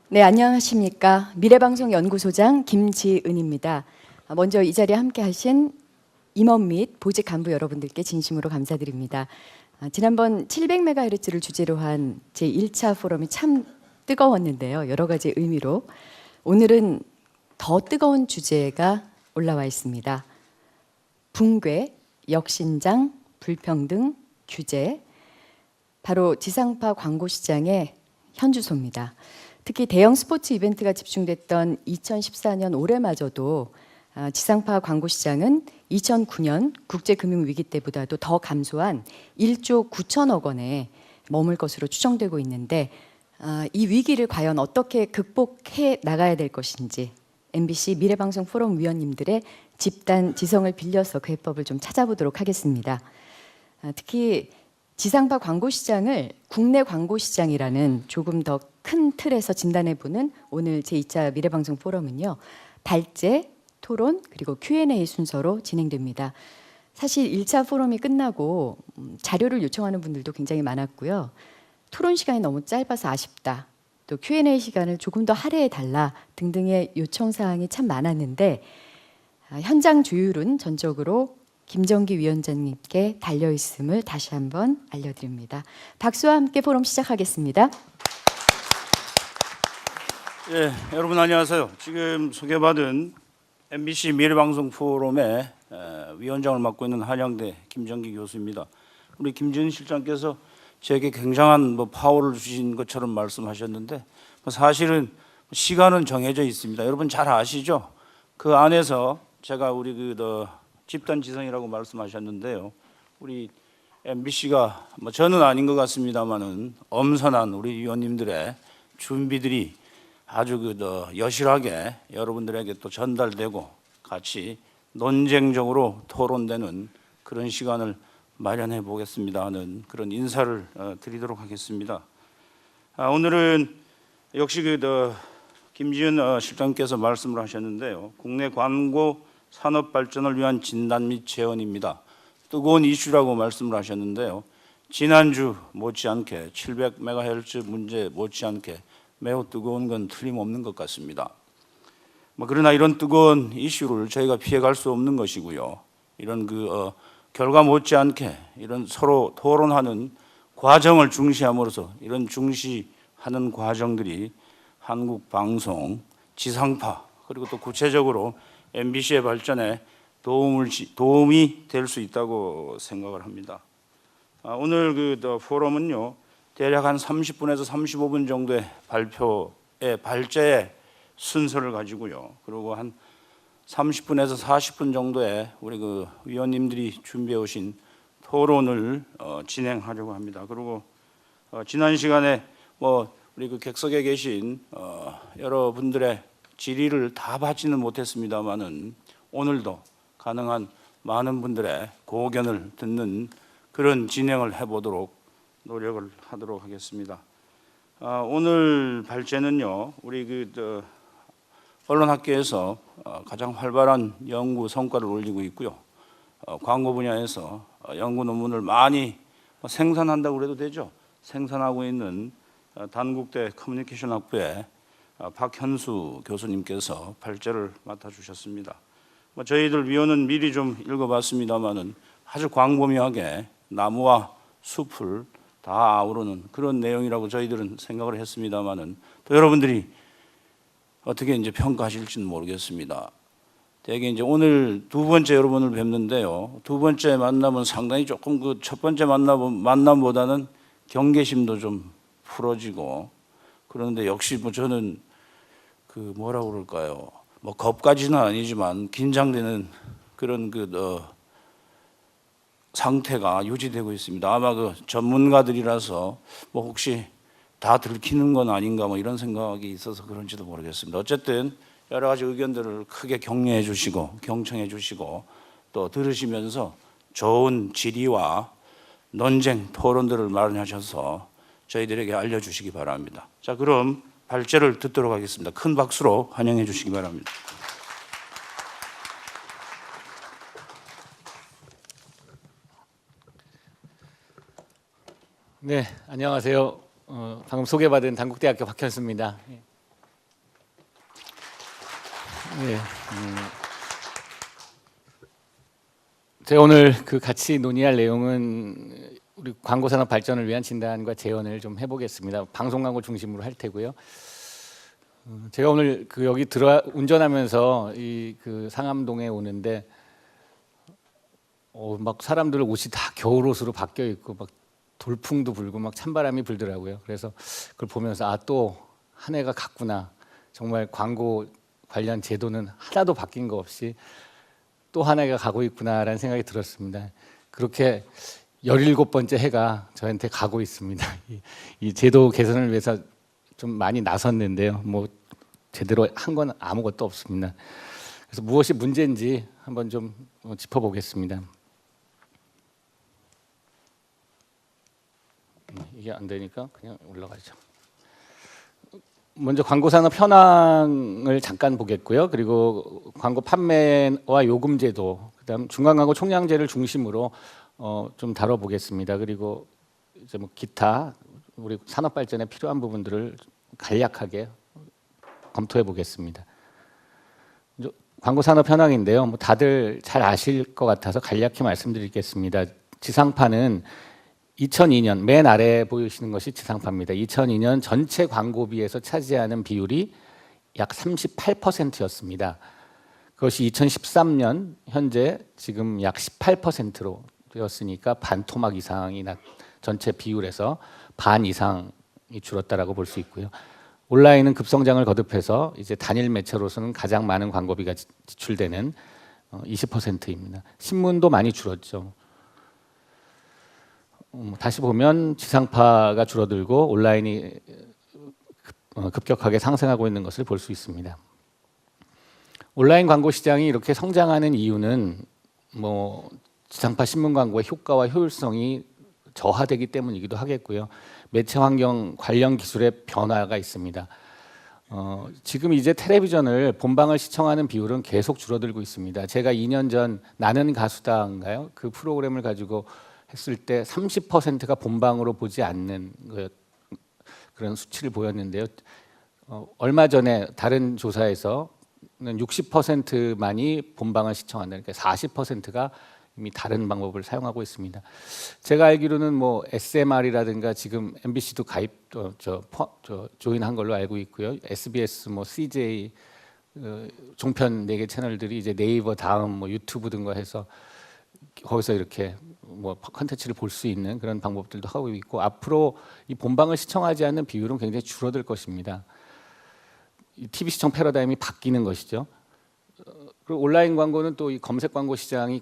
네, 안녕하십니까. 미래방송연구소장 김지은입니다. 먼저 이 자리에 함께 하신 임원 및 보직 간부 여러분들께 진심으로 감사드립니다. 지난번 700MHz를 주제로 한 제1차 포럼이 참 뜨거웠는데요. 여러 가지 의미로 오늘은 더 뜨거운 주제가 올라와 있습니다. 붕괴, 역신장, 불평등, 규제, 바로 지상파 광고 시장의 현주소입니다. 특히 대형 스포츠 이벤트가 집중됐던 2014년 올해마저도 지상파 광고 시장은 2009년 국제금융위기 때보다도 더 감소한 1조 9천억 원에 머물 것으로 추정되고 있는데 이 위기를 과연 어떻게 극복해 나가야 될 것인지 MBC 미래방송 포럼 위원님들의 집단 지성을 빌려서 그 해법을 좀 찾아보도록 하겠습니다. 특히 지상파 광고 시장을 국내 광고 시장이라는 조금 더 큰 틀에서 진단해보는 오늘 제2차 미래방송 포럼은요. 발제, 토론, 그리고 Q&A 순서로 진행됩니다. 사실 1차 포럼이 끝나고 자료를 요청하는 분들도 굉장히 많았고요. 토론 시간이 너무 짧아서 아쉽다. 또 Q&A 시간을 조금 더 할애해달라 등등의 요청사항이 참 많았는데 현장 조율은 전적으로 김정기 위원장님께 달려있음을 다시 한번 알려드립니다. 박수와 함께 포럼 시작하겠습니다. 예, 여러분 안녕하세요. 지금 소개받은 MBC 미래방송 포럼의 위원장을 맡고 있는 한양대 김정기 교수입니다. 우리 김지은 실장께서 제게 굉장한 파워를 주신 것처럼 말씀하셨는데 사실은 시간은 정해져 있습니다. 여러분 잘 아시죠? 그 안에서 제가 우리 집단 지성이라고 말씀하셨는데요. 우리 MBC가 저는 아닌 것 같습니다만은 엄선한 우리 위원님들의 준비들이 아주 여실하게 여러분들에게 또 전달되고 같이 논쟁적으로 토론되는 그런 시간을 마련해 보겠습니다 하는 그런 인사를 드리도록 하겠습니다. 오늘은 역시 김지은 실장께서 말씀을 하셨는데요. 국내 광고 산업 발전을 위한 진단 및 재원입니다. 뜨거운 이슈라고 말씀을 하셨는데요. 지난주 못지않게 700MHz 문제 못지않게 매우 뜨거운 건 틀림없는 것 같습니다. 그러나 이런 뜨거운 이슈를 저희가 피해갈 수 없는 것이고요. 이런 결과 못지않게 이런 서로 토론하는 과정을 중시함으로써 이런 중시하는 과정들이 한국 방송, 지상파 그리고 또 구체적으로 MBC의 발전에 도움이 될 수 있다고 생각을 합니다. 오늘 포럼은요. 대략 한 30분에서 35분 정도의 발제의 순서를 가지고요. 그리고 한 30분에서 40분 정도의 우리 위원님들이 준비해 오신 토론을 진행하려고 합니다. 그리고 지난 시간에 우리 객석에 계신 여러분들의 질의를 다 받지는 못했습니다만은 오늘도 가능한 많은 분들의 고견을 듣는 그런 진행을 해보도록 노력을 하도록 하겠습니다. 오늘 발제는요, 우리 언론학계에서 가장 활발한 연구 성과를 올리고 있고요. 광고 분야에서 연구 논문을 많이 생산한다고 해도 되죠. 생산하고 있는 단국대 커뮤니케이션 학부의 박현수 교수님께서 발제를 맡아주셨습니다. 저희들 위원은 미리 좀 읽어봤습니다만은 아주 광범위하게 나무와 숲을 다 아우르는 그런 내용이라고 저희들은 생각을 했습니다만은 또 여러분들이 어떻게 평가하실지는 모르겠습니다. 되게 오늘 두 번째 여러분을 뵙는데요. 두 번째 만남은 상당히 조금 첫 번째 만남보다는 경계심도 좀 풀어지고 그런데 역시 저는 뭐라고 그럴까요? 겁까지는 아니지만 긴장되는 그런 상태가 유지되고 있습니다. 아마 전문가들이라서 혹시 다 들키는 건 아닌가 이런 생각이 있어서 그런지도 모르겠습니다. 어쨌든 여러 가지 의견들을 크게 격려해 주시고 경청해 주시고 또 들으시면서 좋은 질의와 논쟁, 토론들을 마련하셔서 저희들에게 알려주시기 바랍니다. 자, 그럼 발제를 듣도록 하겠습니다. 큰 박수로 환영해 주시기 바랍니다. 네, 안녕하세요. 방금 소개받은 단국대학교 박현수입니다. 네, 제가 오늘 같이 논의할 내용은 우리 광고 산업 발전을 위한 진단과 재현을 좀 해보겠습니다. 방송 광고 중심으로 할 테고요. 제가 오늘 여기 운전하면서 이 상암동에 오는데 막 사람들 옷이 다 겨울옷으로 바뀌어 있고 막 돌풍도 불고 막 찬바람이 불더라고요. 그래서 그걸 보면서 또 한 해가 갔구나. 정말 광고 관련 제도는 하나도 바뀐 거 없이 또 한 해가 가고 있구나라는 생각이 들었습니다. 그렇게 17번째 해가 저한테 가고 있습니다. 이 제도 개선을 위해서 좀 많이 나섰는데요. 뭐 제대로 한 건 아무것도 없습니다. 그래서 무엇이 문제인지 한번 좀 짚어보겠습니다. 이게 안 되니까 그냥 올라가죠. 먼저 광고 산업 현황을 잠깐 보겠고요. 그리고 광고 판매와 요금 제도, 그다음 중간 광고 총량제를 중심으로 좀 다뤄보겠습니다. 그리고 이제 뭐 기타 우리 산업 발전에 필요한 부분들을 간략하게 검토해 보겠습니다. 광고 산업 현황인데요. 뭐 다들 잘 아실 것 같아서 간략히 말씀드리겠습니다. 지상파는 2002년 맨 아래 보이시는 것이 지상파입니다. 2002년 전체 광고비에서 차지하는 비율이 약 38%였습니다. 그것이 2013년 현재 지금 약 18%로 되었으니까 반토막 이상이 전체 비율에서 반 이상이 줄었다라고 볼 수 있고요. 온라인은 급성장을 거듭해서 이제 단일 매체로서는 가장 많은 광고비가 지출되는 20%입니다. 신문도 많이 줄었죠. 다시 보면 지상파가 줄어들고 온라인이 급격하게 상승하고 있는 것을 볼 수 있습니다. 온라인 광고 시장이 이렇게 성장하는 이유는 뭐 지상파 신문 광고의 효과와 효율성이 저하되기 때문이기도 하겠고요. 매체 환경 관련 기술의 변화가 있습니다. 지금 이제 텔레비전을 본방을 시청하는 비율은 계속 줄어들고 있습니다. 제가 2년 전 나는 가수다인가요? 그 프로그램을 가지고 했을 때 30%가 본방으로 보지 않는 그런 수치를 보였는데요. 얼마 전에 다른 조사에서는 60%만이 본방을 시청한다. 그러니까 40%가 이미 다른 방법을 사용하고 있습니다. 제가 알기로는 뭐 SMR이라든가 지금 MBC도 조인한 걸로 알고 있고요. SBS, 뭐 CJ 종편 4개 채널들이 이제 네이버 다음 뭐 유튜브 등과 해서 거기서 이렇게 뭐 컨텐츠를 볼 수 있는 그런 방법들도 하고 있고, 앞으로 이 본방을 시청하지 않는 비율은 굉장히 줄어들 것입니다. 이 TV 시청 패러다임이 바뀌는 것이죠. 그리고 온라인 광고는 또 이 검색 광고 시장이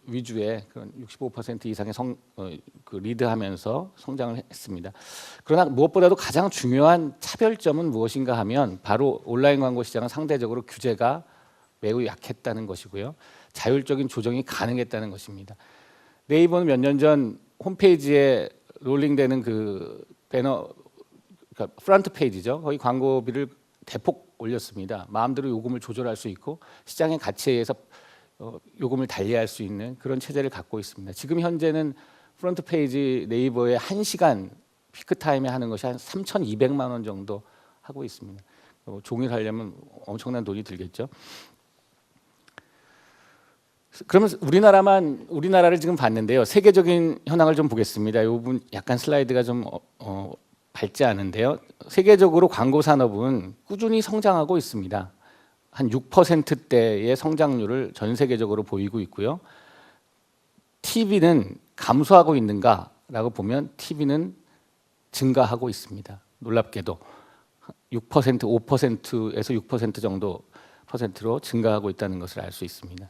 위주의 그런 65% 이상의 리드하면서 성장을 했습니다. 그러나 무엇보다도 가장 중요한 차별점은 무엇인가 하면 바로 온라인 광고 시장은 상대적으로 규제가 매우 약했다는 것이고요. 자율적인 조정이 가능했다는 것입니다. 네이버는 몇 년 전 홈페이지에 롤링되는 그 배너, 그러니까 프런트 페이지죠. 거기 광고비를 대폭 올렸습니다. 마음대로 요금을 조절할 수 있고 시장의 가치에 의해서 요금을 달리할 수 있는 그런 체제를 갖고 있습니다. 지금 현재는 프런트 페이지 네이버에 1시간 피크 타임에 하는 것이 한 3,200만 원 정도 하고 있습니다. 종일 하려면 엄청난 돈이 들겠죠. 그러면 우리나라를 지금 봤는데요. 세계적인 현황을 좀 보겠습니다. 이 부분 약간 슬라이드가 좀 밝지 않은데요. 세계적으로 광고 산업은 꾸준히 성장하고 있습니다. 한 6%대의 성장률을 전 세계적으로 보이고 있고요. TV는 감소하고 있는가라고 보면 TV는 증가하고 있습니다. 놀랍게도 6%, 5%에서 6% 정도 퍼센트로 증가하고 있다는 것을 알 수 있습니다.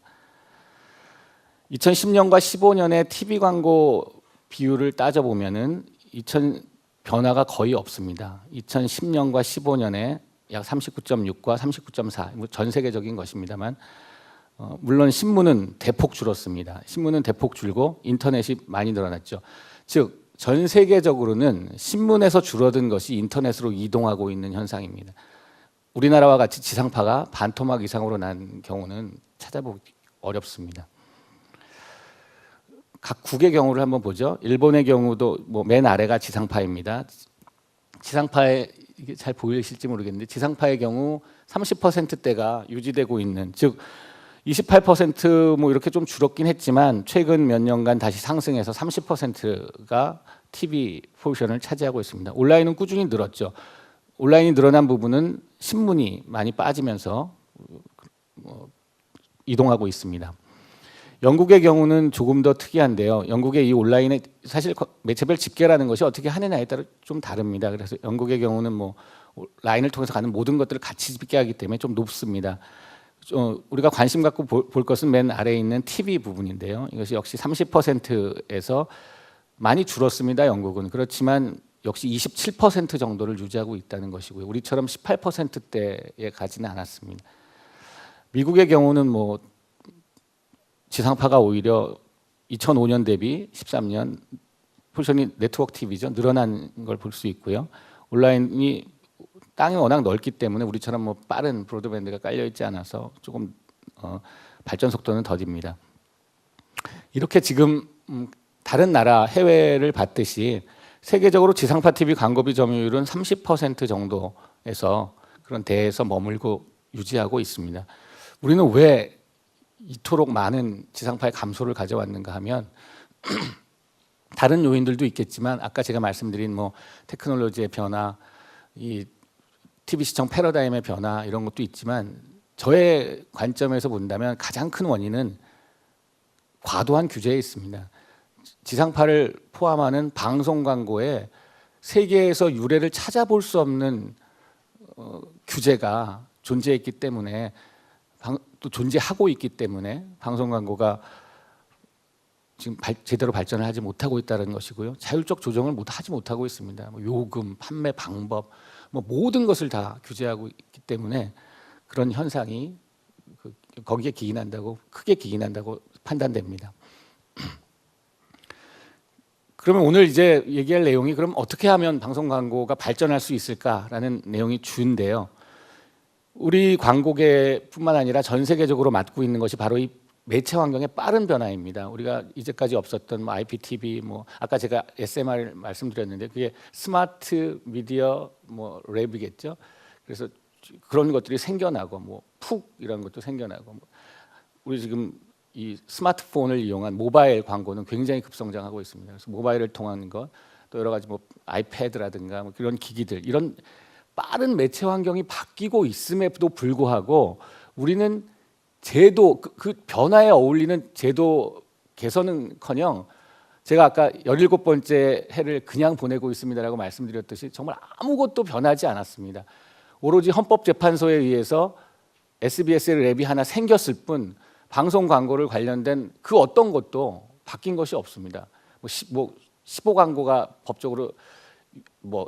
2010년과 15년의 TV 광고 비율을 따져보면은 변화가 거의 없습니다. 2010년과 15년에 약 39.6과 39.4, 전 세계적인 것입니다만, 물론 신문은 대폭 줄었습니다. 신문은 대폭 줄고 인터넷이 많이 늘어났죠. 즉 전 세계적으로는 신문에서 줄어든 것이 인터넷으로 이동하고 있는 현상입니다. 우리나라와 같이 지상파가 반토막 이상으로 난 경우는 찾아보기 어렵습니다. 각 국의 경우를 한번 보죠. 일본의 경우도 뭐 맨 아래가 지상파입니다. 지상파에 이게 잘 보이실지 모르겠는데 지상파의 경우 30%대가 유지되고 있는, 즉 28%뭐 이렇게 좀 줄었긴 했지만 최근 몇 년간 다시 상승해서 30%가 TV 포지션을 차지하고 있습니다. 온라인은 꾸준히 늘었죠. 온라인이 늘어난 부분은 신문이 많이 빠지면서 이동하고 있습니다. 영국의 경우는 조금 더 특이한데요. 영국의 이 온라인의 사실 매체별 집계라는 것이 어떻게 하느냐에 따라 좀 다릅니다. 그래서 영국의 경우는 뭐 라인을 통해서 가는 모든 것들을 같이 집계하기 때문에 좀 높습니다. 우리가 관심 갖고 볼 것은 맨 아래에 있는 TV 부분인데요. 이것이 역시 30%에서 많이 줄었습니다. 영국은. 그렇지만 역시 27% 정도를 유지하고 있다는 것이고요. 우리처럼 18%대에 가지는 않았습니다. 미국의 경우는 뭐 지상파가 오히려 2005년 대비 13년 포지션이 네트워크 TV죠. 늘어난 걸 볼 수 있고요. 온라인이 땅이 워낙 넓기 때문에 우리처럼 뭐 빠른 브로드밴드가 깔려 있지 않아서 조금 발전 속도는 더딥니다. 이렇게 지금 다른 나라 해외를 봤듯이 세계적으로 지상파 TV 광고비 점유율은 30% 정도에서 그런 대에서 머물고 유지하고 있습니다. 우리는 왜 이토록 많은 지상파의 감소를 가져왔는가 하면 다른 요인들도 있겠지만 아까 제가 말씀드린 뭐 테크놀로지의 변화, 이 TV 시청 패러다임의 변화 이런 것도 있지만 저의 관점에서 본다면 가장 큰 원인은 과도한 규제에 있습니다. 지상파를 포함하는 방송 광고에 세계에서 유례를 찾아볼 수 없는 규제가 존재했기 때문에 또 존재하고 있기 때문에 방송 광고가 지금 제대로 발전을 하지 못하고 있다는 것이고요. 자율적 조정을 하지 못하고 있습니다. 뭐 요금, 판매 방법, 뭐 모든 것을 다 규제하고 있기 때문에 그런 현상이 거기에 기인한다고, 크게 기인한다고 판단됩니다. 그러면 오늘 이제 얘기할 내용이 그럼 어떻게 하면 방송 광고가 발전할 수 있을까라는 내용이 주인데요. 우리 광고계뿐만 아니라 전 세계적으로 맡고 있는 것이 바로 이 매체 환경의 빠른 변화입니다. 우리가 이제까지 없었던 뭐 IPTV, 뭐 아까 제가 SMR 말씀드렸는데 그게 스마트 미디어 뭐 랩이겠죠. 그래서 그런 것들이 생겨나고 뭐 푹 이런 것도 생겨나고 뭐 우리 지금 이 스마트폰을 이용한 모바일 광고는 굉장히 급성장하고 있습니다. 그래서 모바일을 통한 것, 또 여러 가지 뭐 아이패드라든가 뭐 그런 기기들, 이런 빠른 매체 환경이 바뀌고 있음에도 불구하고 우리는 제도, 그 변화에 어울리는 제도 개선은커녕 제가 아까 17번째 해를 그냥 보내고 있습니다라고 말씀드렸듯이 정말 아무것도 변하지 않았습니다. 오로지 헌법재판소에 의해서 SBS의 랩이 하나 생겼을 뿐 방송 광고를 관련된 그 어떤 것도 바뀐 것이 없습니다. 뭐 15광고가 법적으로 뭐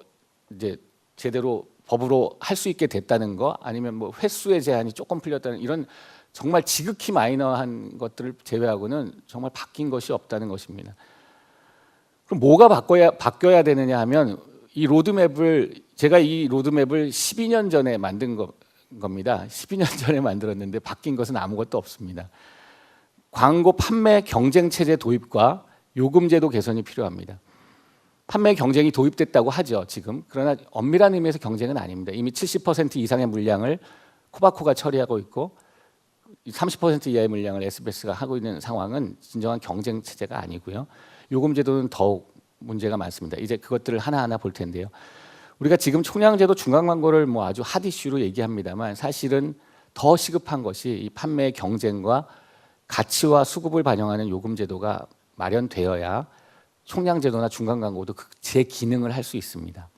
이제 제대로 법으로 할 수 있게 됐다는 거, 아니면 뭐 횟수의 제한이 조금 풀렸다는 이런 정말 지극히 마이너한 것들을 제외하고는 정말 바뀐 것이 없다는 것입니다. 그럼 뭐가 바뀌어야 되느냐 하면 이 로드맵을, 제가 이 로드맵을 12년 전에 만든 겁니다. 12년 전에 만들었는데 바뀐 것은 아무것도 없습니다. 광고 판매 경쟁 체제 도입과 요금 제도 개선이 필요합니다. 판매 경쟁이 도입됐다고 하죠, 지금. 그러나 엄밀한 의미에서 경쟁은 아닙니다. 이미 70% 이상의 물량을 코바코가 처리하고 있고 30% 이하의 물량을 SBS가 하고 있는 상황은 진정한 경쟁 체제가 아니고요. 요금 제도는 더욱 문제가 많습니다. 이제 그것들을 하나하나 볼 텐데요. 우리가 지금 총량제도 중간 광고를 뭐 아주 핫 이슈로 얘기합니다만 사실은 더 시급한 것이 이 판매의 경쟁과 가치와 수급을 반영하는 요금 제도가 마련되어야 총량제도나 중간 광고도 제 기능을 할 수 있습니다.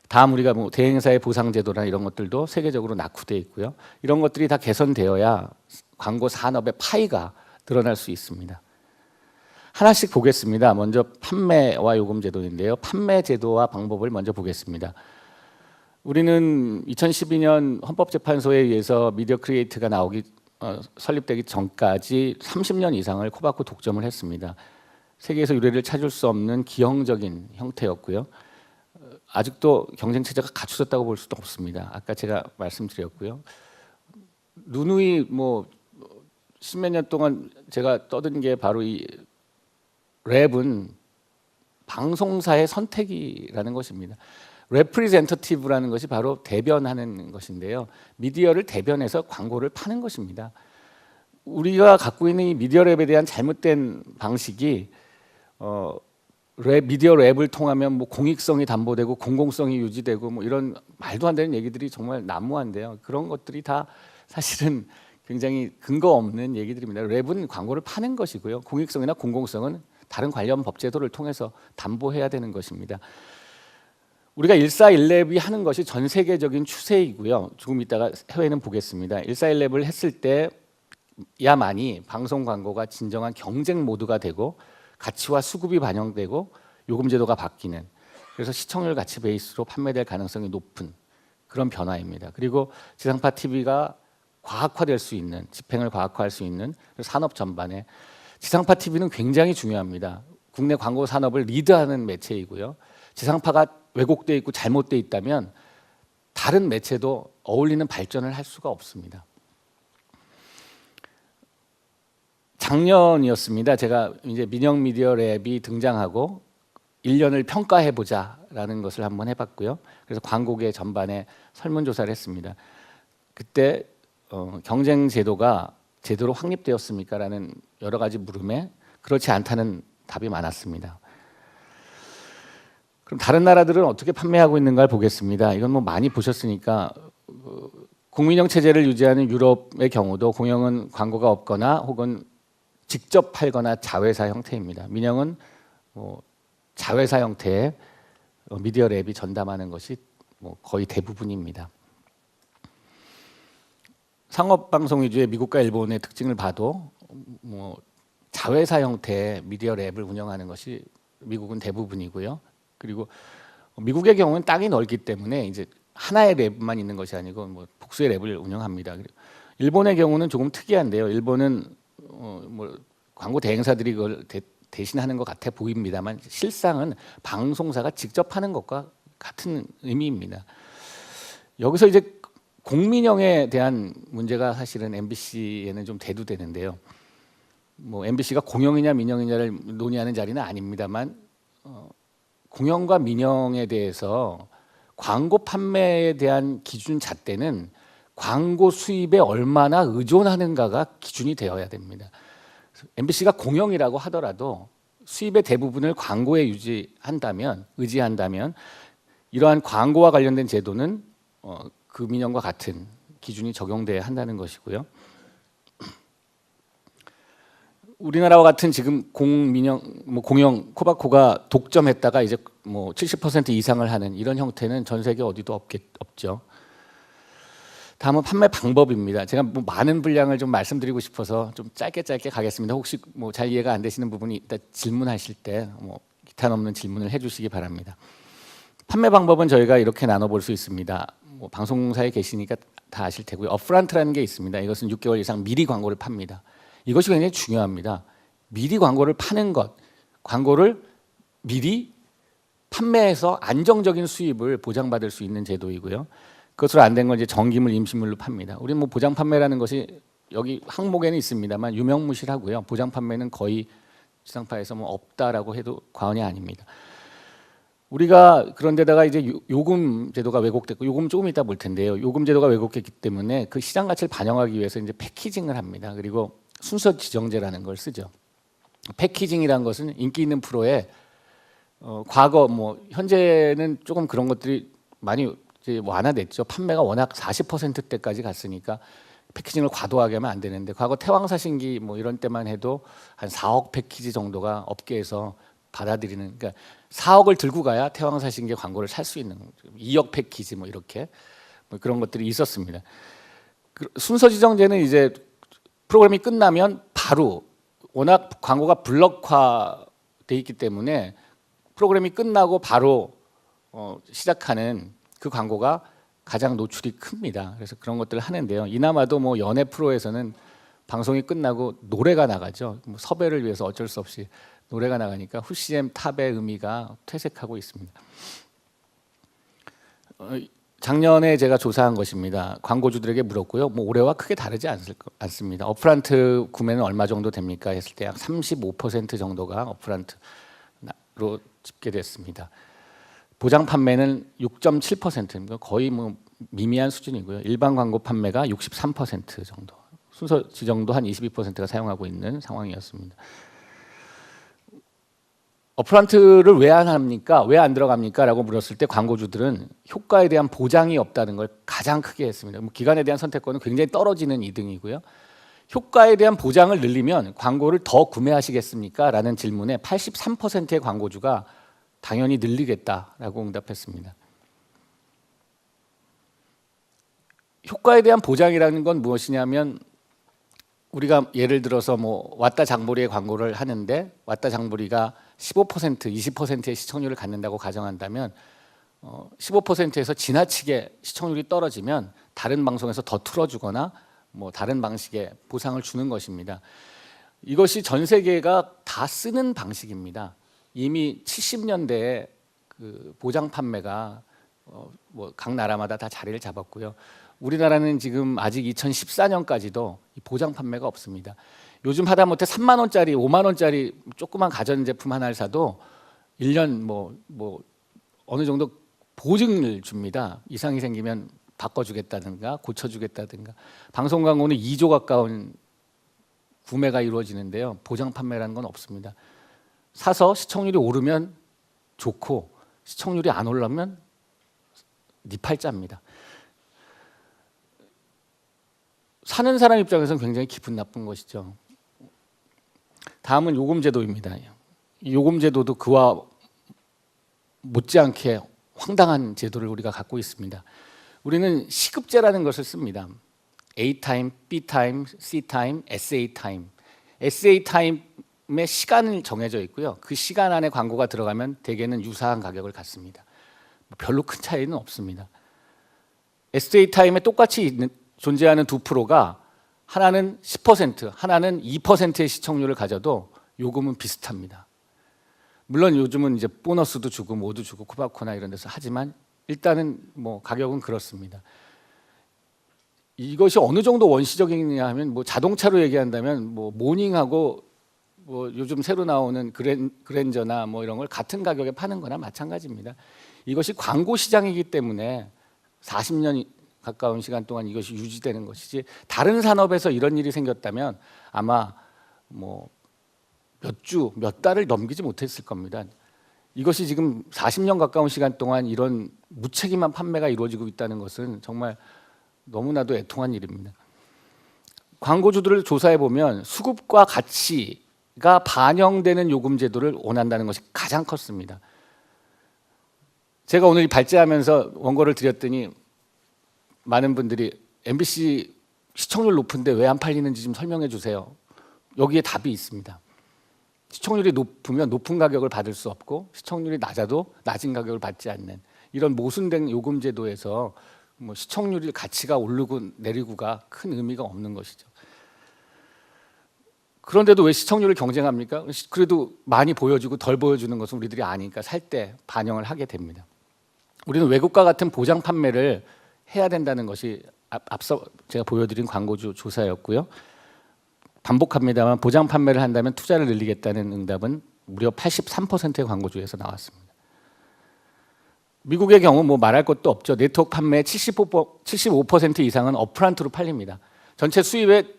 다음 우리가 뭐 대행사의 보상제도나 이런 것들도 세계적으로 낙후되어 있고요. 이런 것들이 다 개선되어야 광고 산업의 파이가 늘어날 수 있습니다. 하나씩 보겠습니다. 먼저 판매와 요금 제도인데요. 판매 제도와 방법을 먼저 보겠습니다. 우리는 2012년 헌법재판소에 의해서 미디어 크리에이트가 설립되기 전까지 30년 이상을 코바코 독점을 했습니다. 세계에서 유례를 찾을 수 없는 기형적인 형태였고요. 아직도 경쟁 체제가 갖춰졌다고 볼 수도 없습니다. 아까 제가 말씀드렸고요. 누누이 뭐 십몇 년 동안 제가 떠든 게 바로 이 랩은 방송사의 선택이라는 것입니다. 레프리젠터티브라는 것이 바로 대변하는 것인데요. 미디어를 대변해서 광고를 파는 것입니다. 우리가 갖고 있는 이 미디어 랩에 대한 잘못된 방식이 미디어 랩을 통하면 뭐 공익성이 담보되고 공공성이 유지되고 뭐 이런 말도 안 되는 얘기들이 정말 난무한데요. 그런 것들이 다 사실은 굉장히 근거 없는 얘기들입니다. 랩은 광고를 파는 것이고요. 공익성이나 공공성은 다른 관련 법제도를 통해서 담보해야 되는 것입니다. 우리가 14.1랩이 하는 것이 전 세계적인 추세이고요. 조금 이따가 해외는 보겠습니다. 14.1랩을 했을 때야만이 방송 광고가 진정한 경쟁 모드가 되고 가치와 수급이 반영되고 요금 제도가 바뀌는, 그래서 시청률 가치 베이스로 판매될 가능성이 높은 그런 변화입니다. 그리고 지상파 TV가 과학화될 수 있는, 집행을 과학화할 수 있는 산업 전반에 지상파 TV는 굉장히 중요합니다. 국내 광고 산업을 리드하는 매체이고요. 지상파가 왜곡돼 있고 잘못돼 있다면 다른 매체도 어울리는 발전을 할 수가 없습니다. 작년이었습니다. 제가 이제 민영 미디어 랩이 등장하고 1년을 평가해 보자라는 것을 한번 해봤고요. 그래서 광고계 전반에 설문조사를 했습니다. 그때 경쟁 제도가 제대로 확립되었습니까라는 여러 가지 물음에 그렇지 않다는 답이 많았습니다. 그럼 다른 나라들은 어떻게 판매하고 있는가를 보겠습니다. 이건 뭐 많이 보셨으니까 국민형 체제를 유지하는 유럽의 경우도 공영은 광고가 없거나 혹은 직접 팔거나 자회사 형태입니다. 민영은 자회사 형태의 미디어 랩이 전담하는 것이 거의 대부분입니다. 상업 방송 위주의 미국과 일본의 특징을 봐도 자회사 형태의 미디어 랩을 운영하는 것이 미국은 대부분이고요. 그리고 미국의 경우는 땅이 넓기 때문에 이제 하나의 랩만 있는 것이 아니고 복수의 랩을 운영합니다. 일본의 경우는 조금 특이한데요. 일본은 광고 대행사들이 그걸 대신하는 것 같아 보입니다만 실상은 방송사가 직접 하는 것과 같은 의미입니다. 여기서 이제 공민형에 대한 문제가 사실은 MBC에는 좀 대두되는데요. MBC가 공영이냐 민영이냐를 논의하는 자리는 아닙니다만 공영과 민영에 대해서 광고 판매에 대한 기준 잣대는 광고 수입에 얼마나 의존하는가가 기준이 되어야 됩니다. MBC가 공영이라고 하더라도 수입의 대부분을 광고에 의지한다면 이러한 광고와 관련된 제도는 그 민영과 같은 기준이 적용돼야 한다는 것이고요. 우리나라와 같은 지금 공영 코바코가 독점했다가 이제 70% 이상을 하는 이런 형태는 전 세계 어디도 없죠. 다음은 판매 방법입니다. 제가 많은 분량을 좀 말씀드리고 싶어서 좀 짧게 가겠습니다. 혹시 잘 이해가 안 되시는 부분이 있다 질문하실 때 기탄 없는 질문을 해주시기 바랍니다. 판매 방법은 저희가 이렇게 나눠볼 수 있습니다. 방송사에 계시니까 다 아실 테고요. 업프런트라는 게 있습니다. 이것은 6개월 이상 미리 광고를 팝니다. 이것이 굉장히 중요합니다. 미리 광고를 파는 것, 광고를 미리 판매해서 안정적인 수입을 보장받을 수 있는 제도이고요. 그것으로 안 된 건 이제 정기물, 임시물로 팝니다. 우리는 보장 판매라는 것이 여기 항목에는 있습니다만 유명무실하고요. 보장 판매는 거의 지상파에서 없다라고 해도 과언이 아닙니다. 우리가 그런데다가 이제 요금 제도가 왜곡됐고, 요금 조금 이따 볼 텐데요. 요금 제도가 왜곡했기 때문에 그 시장 가치를 반영하기 위해서 이제 패키징을 합니다. 그리고 순서 지정제라는 걸 쓰죠. 패키징이라는 것은 인기 있는 프로에 과거 현재는 조금 그런 것들이 많이 이제 완화됐죠. 판매가 워낙 40%대까지 갔으니까 패키징을 과도하게 하면 안 되는데 과거 태왕사신기 이런 때만 해도 한 4억 패키지 정도가 업계에서 받아들이는, 그러니까 4억을 들고 가야 태왕사신기 광고를 살 수 있는 2억 패키지 이렇게 그런 것들이 있었습니다. 순서 지정제는 이제 프로그램이 끝나면 바로, 워낙 광고가 블록화돼 있기 때문에 프로그램이 끝나고 바로 시작하는 그 광고가 가장 노출이 큽니다. 그래서 그런 것들을 하는데요. 이나마도 연예 프로에서는 방송이 끝나고 노래가 나가죠. 섭외를 위해서 어쩔 수 없이 노래가 나가니까 후CM 탑의 의미가 퇴색하고 있습니다. 작년에 제가 조사한 것입니다. 광고주들에게 물었고요. 뭐 올해와 크게 다르지 않습니다. 업프란트 구매는 얼마 정도 됩니까? 했을 때 약 35% 정도가 업프란트로 집계됐습니다. 보장 판매는 6.7%입니다. 거의 뭐 미미한 수준이고요. 일반 광고 판매가 63% 정도. 순서 지정도 한 22%가 사용하고 있는 상황이었습니다. 업프런트를 왜 안 합니까? 왜 안 들어갑니까? 라고 물었을 때 광고주들은 효과에 대한 보장이 없다는 걸 가장 크게 했습니다. 뭐 기간에 대한 선택권은 굉장히 떨어지는 2등이고요. 효과에 대한 보장을 늘리면 광고를 더 구매하시겠습니까? 라는 질문에 83%의 광고주가 당연히 늘리겠다라고 응답했습니다. 효과에 대한 보장이라는 건 무엇이냐면 우리가 예를 들어서 뭐 왔다 장보리의 광고를 하는데 왔다 장보리가 15%, 20%의 시청률을 갖는다고 가정한다면 15%에서 지나치게 시청률이 떨어지면 다른 방송에서 더 틀어주거나 뭐 다른 방식의 보상을 주는 것입니다. 이것이 전 세계가 다 쓰는 방식입니다. 이미 70년대에 그 보장 판매가 뭐 각 나라마다 다 자리를 잡았고요. 우리나라는 지금 아직 2014년까지도 보장 판매가 없습니다. 요즘 하다못해 3만 원짜리, 5만 원짜리 조그만 가전제품 하나를 사도 1년 뭐 어느 정도 보증을 줍니다. 이상이 생기면 바꿔주겠다든가 고쳐주겠다든가. 방송 광고는 2조 가까운 구매가 이루어지는데요. 보장 판매라는 건 없습니다. 사서 시청률이 오르면 좋고 시청률이 안 올라면 네 팔자입니다. 사는 사람 입장에서는 굉장히 기분 나쁜 것이죠. 다음은 요금제도입니다. 이 요금제도도 그와 못지않게 황당한 제도를 우리가 갖고 있습니다. 우리는 시급제라는 것을 씁니다. A 타임, B 타임, C 타임, SA 타임. SA 타임의 시간을 정해져 있고요. 그 시간 안에 광고가 들어가면 대개는 유사한 가격을 갖습니다. 별로 큰 차이는 없습니다. SA 타임에 똑같이 존재하는 두 프로가 하나는 10%, 하나는 2%의 시청률을 가져도 요금은 비슷합니다. 물론 요즘은 이제 보너스도 주고 뭐도 주고 코바코나 이런 데서 하지만 일단은 뭐 가격은 그렇습니다. 이것이 어느 정도 원시적이냐 하면 뭐 자동차로 얘기한다면 뭐 모닝하고 뭐 요즘 새로 나오는 그랜저나 뭐 이런 걸 같은 가격에 파는 거나 마찬가지입니다. 이것이 광고 시장이기 때문에 40년 가까운 시간 동안 이것이 유지되는 것이지 다른 산업에서 이런 일이 생겼다면 아마 뭐 몇 주, 몇 달을 넘기지 못했을 겁니다. 이것이 지금 40년 가까운 시간 동안 이런 무책임한 판매가 이루어지고 있다는 것은 정말 너무나도 애통한 일입니다. 광고주들을 조사해 보면 수급과 가치가 반영되는 요금 제도를 원한다는 것이 가장 컸습니다. 제가 오늘 발제하면서 원고를 드렸더니 많은 분들이 MBC 시청률 높은데 왜 안 팔리는지 좀 설명해 주세요. 여기에 답이 있습니다. 시청률이 높으면 높은 가격을 받을 수 없고 시청률이 낮아도 낮은 가격을 받지 않는 이런 모순된 요금 제도에서 뭐 시청률이 가치가 오르고 내리고가 큰 의미가 없는 것이죠. 그런데도 왜 시청률을 경쟁합니까? 그래도 많이 보여주고 덜 보여주는 것은 우리들이 아니까 살 때 반영을 하게 됩니다. 우리는 외국과 같은 보장 판매를 해야 된다는 것이 앞서 제가 보여드린 광고주 조사였고요. 반복합니다만 보장 판매를 한다면 투자를 늘리겠다는 응답은 무려 83%의 광고주에서 나왔습니다. 미국의 경우 뭐 말할 것도 없죠. 네트워크 판매의 75% 이상은 업프런트로 팔립니다. 전체 수입의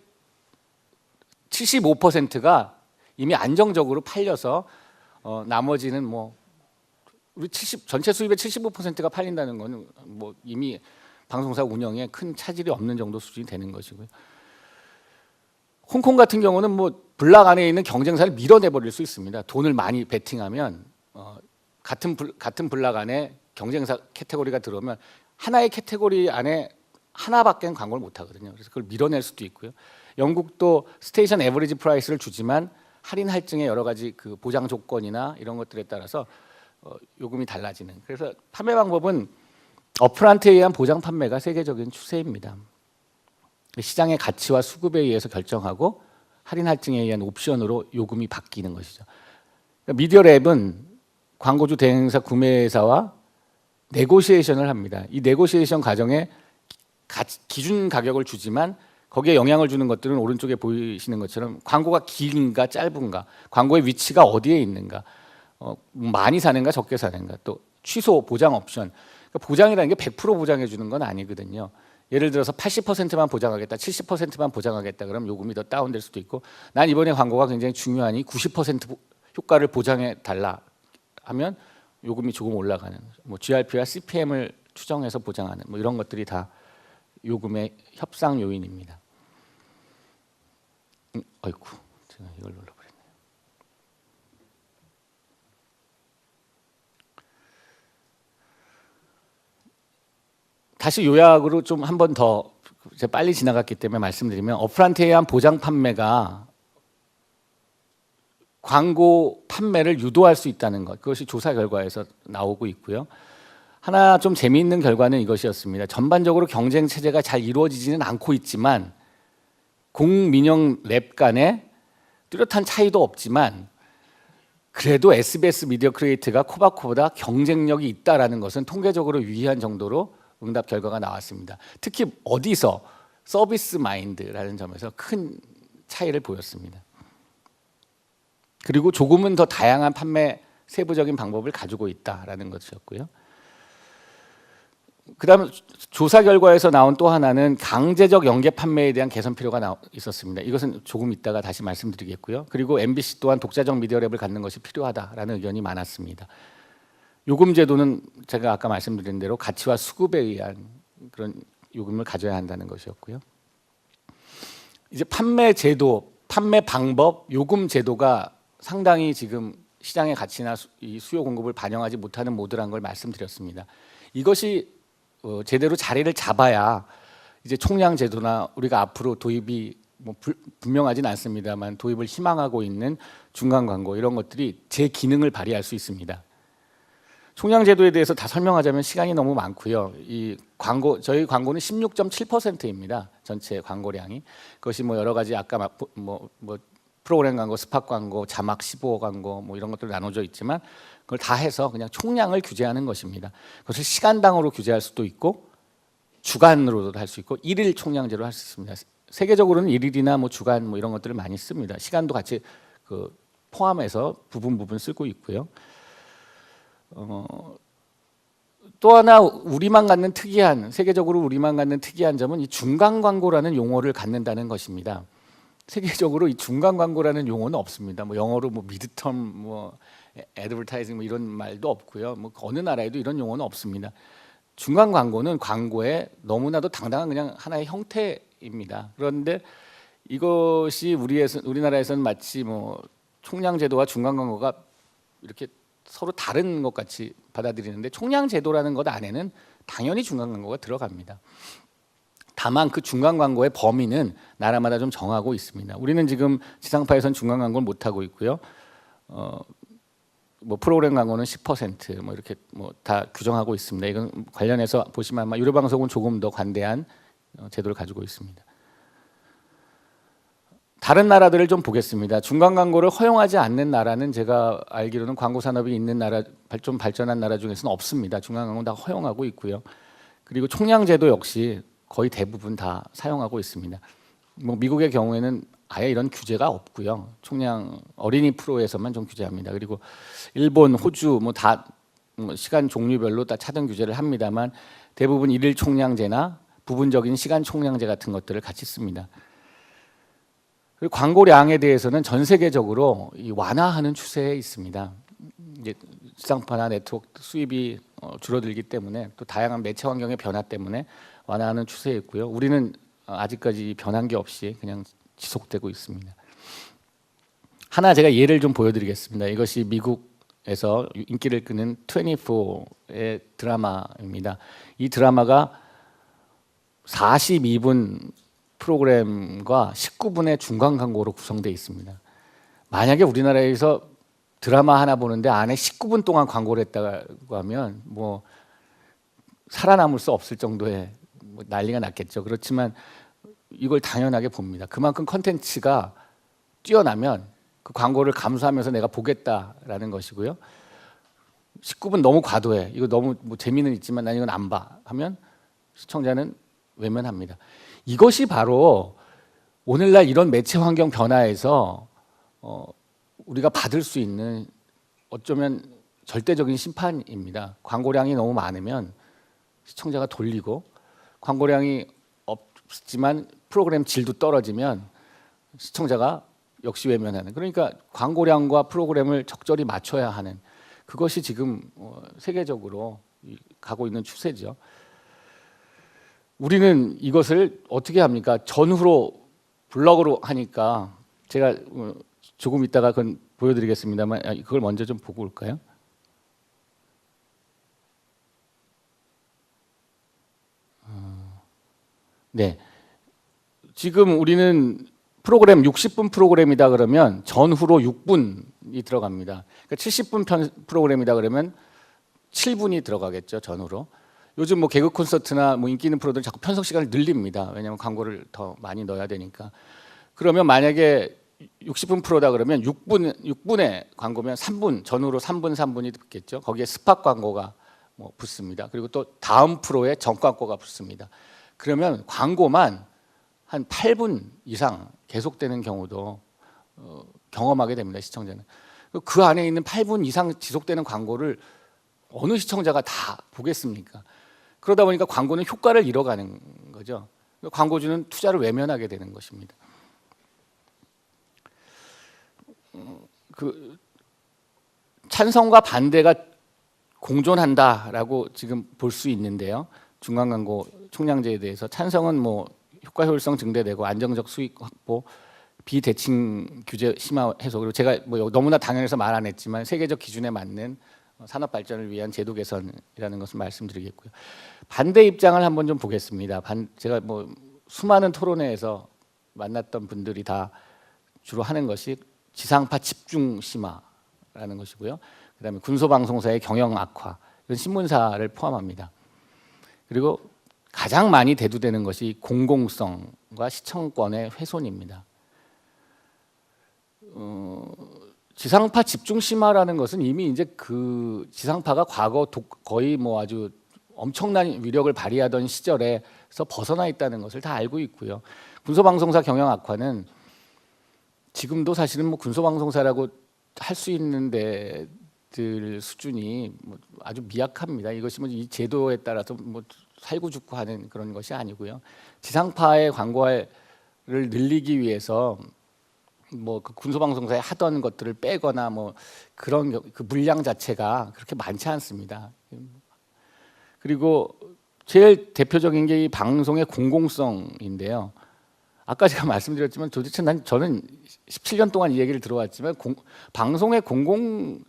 75%가 이미 안정적으로 팔려서 나머지는 뭐 우리 전체 수입의 75%가 팔린다는 것은 뭐 이미 방송사 운영에 큰 차질이 없는 정도 수준이 되는 것이고요. 홍콩 같은 경우는 뭐 블락 안에 있는 경쟁사를 밀어내 버릴 수 있습니다. 돈을 많이 베팅하면 같은 블락 안에 경쟁사 카테고리가 들어오면 하나의 카테고리 안에 하나밖에 광고를 못 하거든요. 그래서 그걸 밀어낼 수도 있고요. 영국도 스테이션 에버리지 프라이스를 주지만 할인 할증의 여러 가지 그 보장 조건이나 이런 것들에 따라서 요금이 달라지는. 그래서 판매 방법은 업프런트에 의한 보장 판매가 세계적인 추세입니다. 시장의 가치와 수급에 의해서 결정하고 할인 할증에 의한 옵션으로 요금이 바뀌는 것이죠. 그러니까 미디어랩은 광고주 대행사 구매사와 네고시에이션을 합니다. 이 네고시에이션 과정에 기준 가격을 주지만 거기에 영향을 주는 것들은 오른쪽에 보이시는 것처럼 광고가 긴가 짧은가, 광고의 위치가 어디에 있는가, 많이 사는가 적게 사는가, 또 취소 보장 옵션. 그러니까 보장이라는 게 100% 보장해 주는 건 아니거든요. 예를 들어서 80%만 보장하겠다, 70%만 보장하겠다 그러면 요금이 더 다운될 수도 있고, 난 이번에 광고가 굉장히 중요하니 90% 효과를 보장해 달라 하면 요금이 조금 올라가는, 뭐 GRP와 CPM을 추정해서 보장하는 뭐 이런 것들이 다 요금의 협상 요인입니다. 아이고, 제가 이걸 눌러버렸네요. 다시 요약으로 좀 한 번 더 제가 빨리 지나갔기 때문에 말씀드리면, 업프런트에 의한 보장 판매가 광고 판매를 유도할 수 있다는 것, 그것이 조사 결과에서 나오고 있고요. 하나 좀 재미있는 결과는 이것이었습니다. 전반적으로 경쟁 체제가 잘 이루어지지는 않고 있지만 공민영 랩 간에 뚜렷한 차이도 없지만 그래도 SBS 미디어 크리에이트가 코바코보다 경쟁력이 있다라는 것은 통계적으로 유의한 정도로 응답 결과가 나왔습니다. 특히 어디서 서비스 마인드라는 점에서 큰 차이를 보였습니다. 그리고 조금은 더 다양한 판매 세부적인 방법을 가지고 있다라는 것이었고요. 그다음 조사 결과에서 나온 또 하나는 강제적 연계 판매에 대한 개선 필요가 있었습니다. 이것은 조금 이따가 다시 말씀드리겠고요. 그리고 MBC 또한 독자적 미디어 랩을 갖는 것이 필요하다라는 의견이 많았습니다. 요금 제도는 제가 아까 말씀드린 대로 가치와 수급에 의한 그런 요금을 가져야 한다는 것이었고요. 이제 판매 제도, 판매 방법, 요금 제도가 상당히 지금 시장의 가치나 이 수요 공급을 반영하지 못하는 모드라는 걸 말씀드렸습니다. 이것이 제대로 자리를 잡아야 이제 총량 제도나 우리가 앞으로 도입이 뭐 분명하진 않습니다만 도입을 희망하고 있는 중간 광고 이런 것들이 제 기능을 발휘할 수 있습니다. 총량 제도에 대해서 다 설명하자면 시간이 너무 많고요. 이 광고, 저희 광고는 16.7%입니다. 전체 광고량이. 그것이 뭐 여러 가지 아까 뭐 프로그램 광고, 스팟 광고, 자막 15호 광고 뭐 이런 것들 나눠져 있지만 그걸 다 해서 그냥 총량을 규제하는 것입니다. 그것을 시간당으로 규제할 수도 있고 주간으로도 할 수 있고 일일 총량제로 할 수 있습니다. 세계적으로는 일일이나 뭐 주간 뭐 이런 것들을 많이 씁니다. 시간도 같이 그 포함해서 부분 쓰고 있고요. 또 하나 우리만 갖는 특이한, 세계적으로 우리만 갖는 특이한 점은 이 중간 광고라는 용어를 갖는다는 것입니다. 세계적으로 이 중간 광고라는 용어는 없습니다. 뭐 영어로 뭐 미드텀, 뭐 애드버타이징 뭐 이런 말도 없고요. 뭐 어느 나라에도 이런 용어는 없습니다. 중간 광고는 광고의 너무나도 당당한 그냥 하나의 형태입니다. 그런데 이것이 우리나라에서는 마치 뭐 총량 제도와 중간 광고가 이렇게 서로 다른 것 같이 받아들이는데, 총량 제도라는 것 안에는 당연히 중간 광고가 들어갑니다. 다만 그 중간 광고의 범위는 나라마다 좀 정하고 있습니다. 우리는 지금 지상파에선 중간 광고를 못 하고 있고요. 뭐 프로그램 광고는 10% 뭐 이렇게 뭐 다 규정하고 있습니다. 이건 관련해서 보시면 아마 유료 방송은 조금 더 관대한 제도를 가지고 있습니다. 다른 나라들을 좀 보겠습니다. 중간 광고를 허용하지 않는 나라는 제가 알기로는 광고 산업이 있는 나라, 좀 발전한 나라 중에서는 없습니다. 중간 광고는 다 허용하고 있고요. 그리고 총량 제도 역시 거의 대부분 다 사용하고 있습니다. 뭐 미국의 경우에는 아예 이런 규제가 없고요. 총량 어린이 프로에서만 좀 규제합니다. 그리고 일본, 호주 뭐 다 시간 종류별로 다 차등 규제를 합니다만 대부분 일일 총량제나 부분적인 시간 총량제 같은 것들을 같이 씁니다. 그리고 광고량에 대해서는 전 세계적으로 이 완화하는 추세에 있습니다. 이제 지상파나 네트워크 수입이 줄어들기 때문에 또 다양한 매체 환경의 변화 때문에 완화하는 추세에 있고요. 우리는 아직까지 변한 게 없이 그냥 지속되고 있습니다. 하나 제가 예를 좀 보여드리겠습니다. 이것이 미국에서 인기를 끄는 24의 드라마입니다. 이 드라마가 42분 프로그램과 19분의 중간 광고로 구성되어 있습니다. 만약에 우리나라에서 드라마 하나 보는데 안에 19분 동안 광고를 했다고 하면 뭐 살아남을 수 없을 정도의 뭐 난리가 났겠죠. 그렇지만 이걸 당연하게 봅니다. 그만큼 컨텐츠가 뛰어나면 그 광고를 감수하면서 내가 보겠다라는 것이고요. 19분 너무 과도해. 이거 너무 뭐 재미는 있지만 난 이건 안 봐. 하면 시청자는 외면합니다. 이것이 바로 오늘날 이런 매체 환경 변화에서 우리가 받을 수 있는 어쩌면 절대적인 심판입니다. 광고량이 너무 많으면 시청자가 돌리고 광고량이 없지만 프로그램 질도 떨어지면 시청자가 역시 외면하는. 그러니까 광고량과 프로그램을 적절히 맞춰야 하는 그것이 지금 세계적으로 가고 있는 추세죠. 우리는 이것을 어떻게 합니까? 전후로 블럭으로 하니까 제가 조금 이따가 그건 보여드리겠습니다만 그걸 먼저 좀 보고 올까요? 네, 지금 우리는 프로그램 60분 프로그램이다 그러면 전후로 6분이 들어갑니다. 그러니까 70분 프로그램이다 그러면 7분이 들어가겠죠, 전후로. 요즘 뭐 개그 콘서트나 뭐 인기 있는 프로들 자꾸 편성 시간을 늘립니다. 왜냐하면 광고를 더 많이 넣어야 되니까. 그러면 만약에 60분 프로다 그러면 6분의 광고면 3분 전후로 3분이 붙겠죠. 거기에 스팟 광고가 뭐 붙습니다. 그리고 또 다음 프로에 전 광고가 붙습니다. 그러면 광고만 한 8분 이상 계속되는 경우도 경험하게 됩니다. 시청자는. 그 안에 있는 8분 이상 지속되는 광고를 어느 시청자가 다 보겠습니까? 그러다 보니까 광고는 효과를 잃어가는 거죠. 광고주는 투자를 외면하게 되는 것입니다. 그 찬성과 반대가 공존한다라고 지금 볼 수 있는데요. 중간광고 총량제에 대해서 찬성은 뭐 효과 효율성 증대되고 안정적 수익 확보, 비대칭 규제 심화 해소, 그리고 제가 뭐 너무나 당연해서 말 안 했지만 세계적 기준에 맞는 산업 발전을 위한 제도 개선이라는 것을 말씀드리겠고요. 반대 입장을 한번 좀 보겠습니다. 제가 뭐 수많은 토론회에서 만났던 분들이 다 주로 하는 것이 지상파 집중 심화라는 것이고요. 그다음에 군소방송사의 경영 악화, 이건 신문사를 포함합니다. 그리고 가장 많이 대두되는 것이 공공성과 시청권의 훼손입니다. 지상파 집중 심화라는 것은 이미 이제 그 지상파가 과거 거의 뭐 아주 엄청난 위력을 발휘하던 시절에서 벗어나 있다는 것을 다 알고 있고요. 군소방송사 경영 악화는 지금도 사실은 뭐 군소방송사라고 할 수 있는 데들 수준이 뭐 아주 미약합니다. 이것이 뭐 이 제도에 따라서 뭐 살고 죽고 하는 그런 것이 아니고요. 지상파의 광고를 늘리기 위해서 뭐 그 군소방송사에 하던 것들을 빼거나 뭐 그런 그 물량 자체가 그렇게 많지 않습니다. 그리고 제일 대표적인 게 이 방송의 공공성인데요. 아까 제가 말씀드렸지만 도대체 저는 17년 동안 이 얘기를 들어왔지만 방송의 공공성이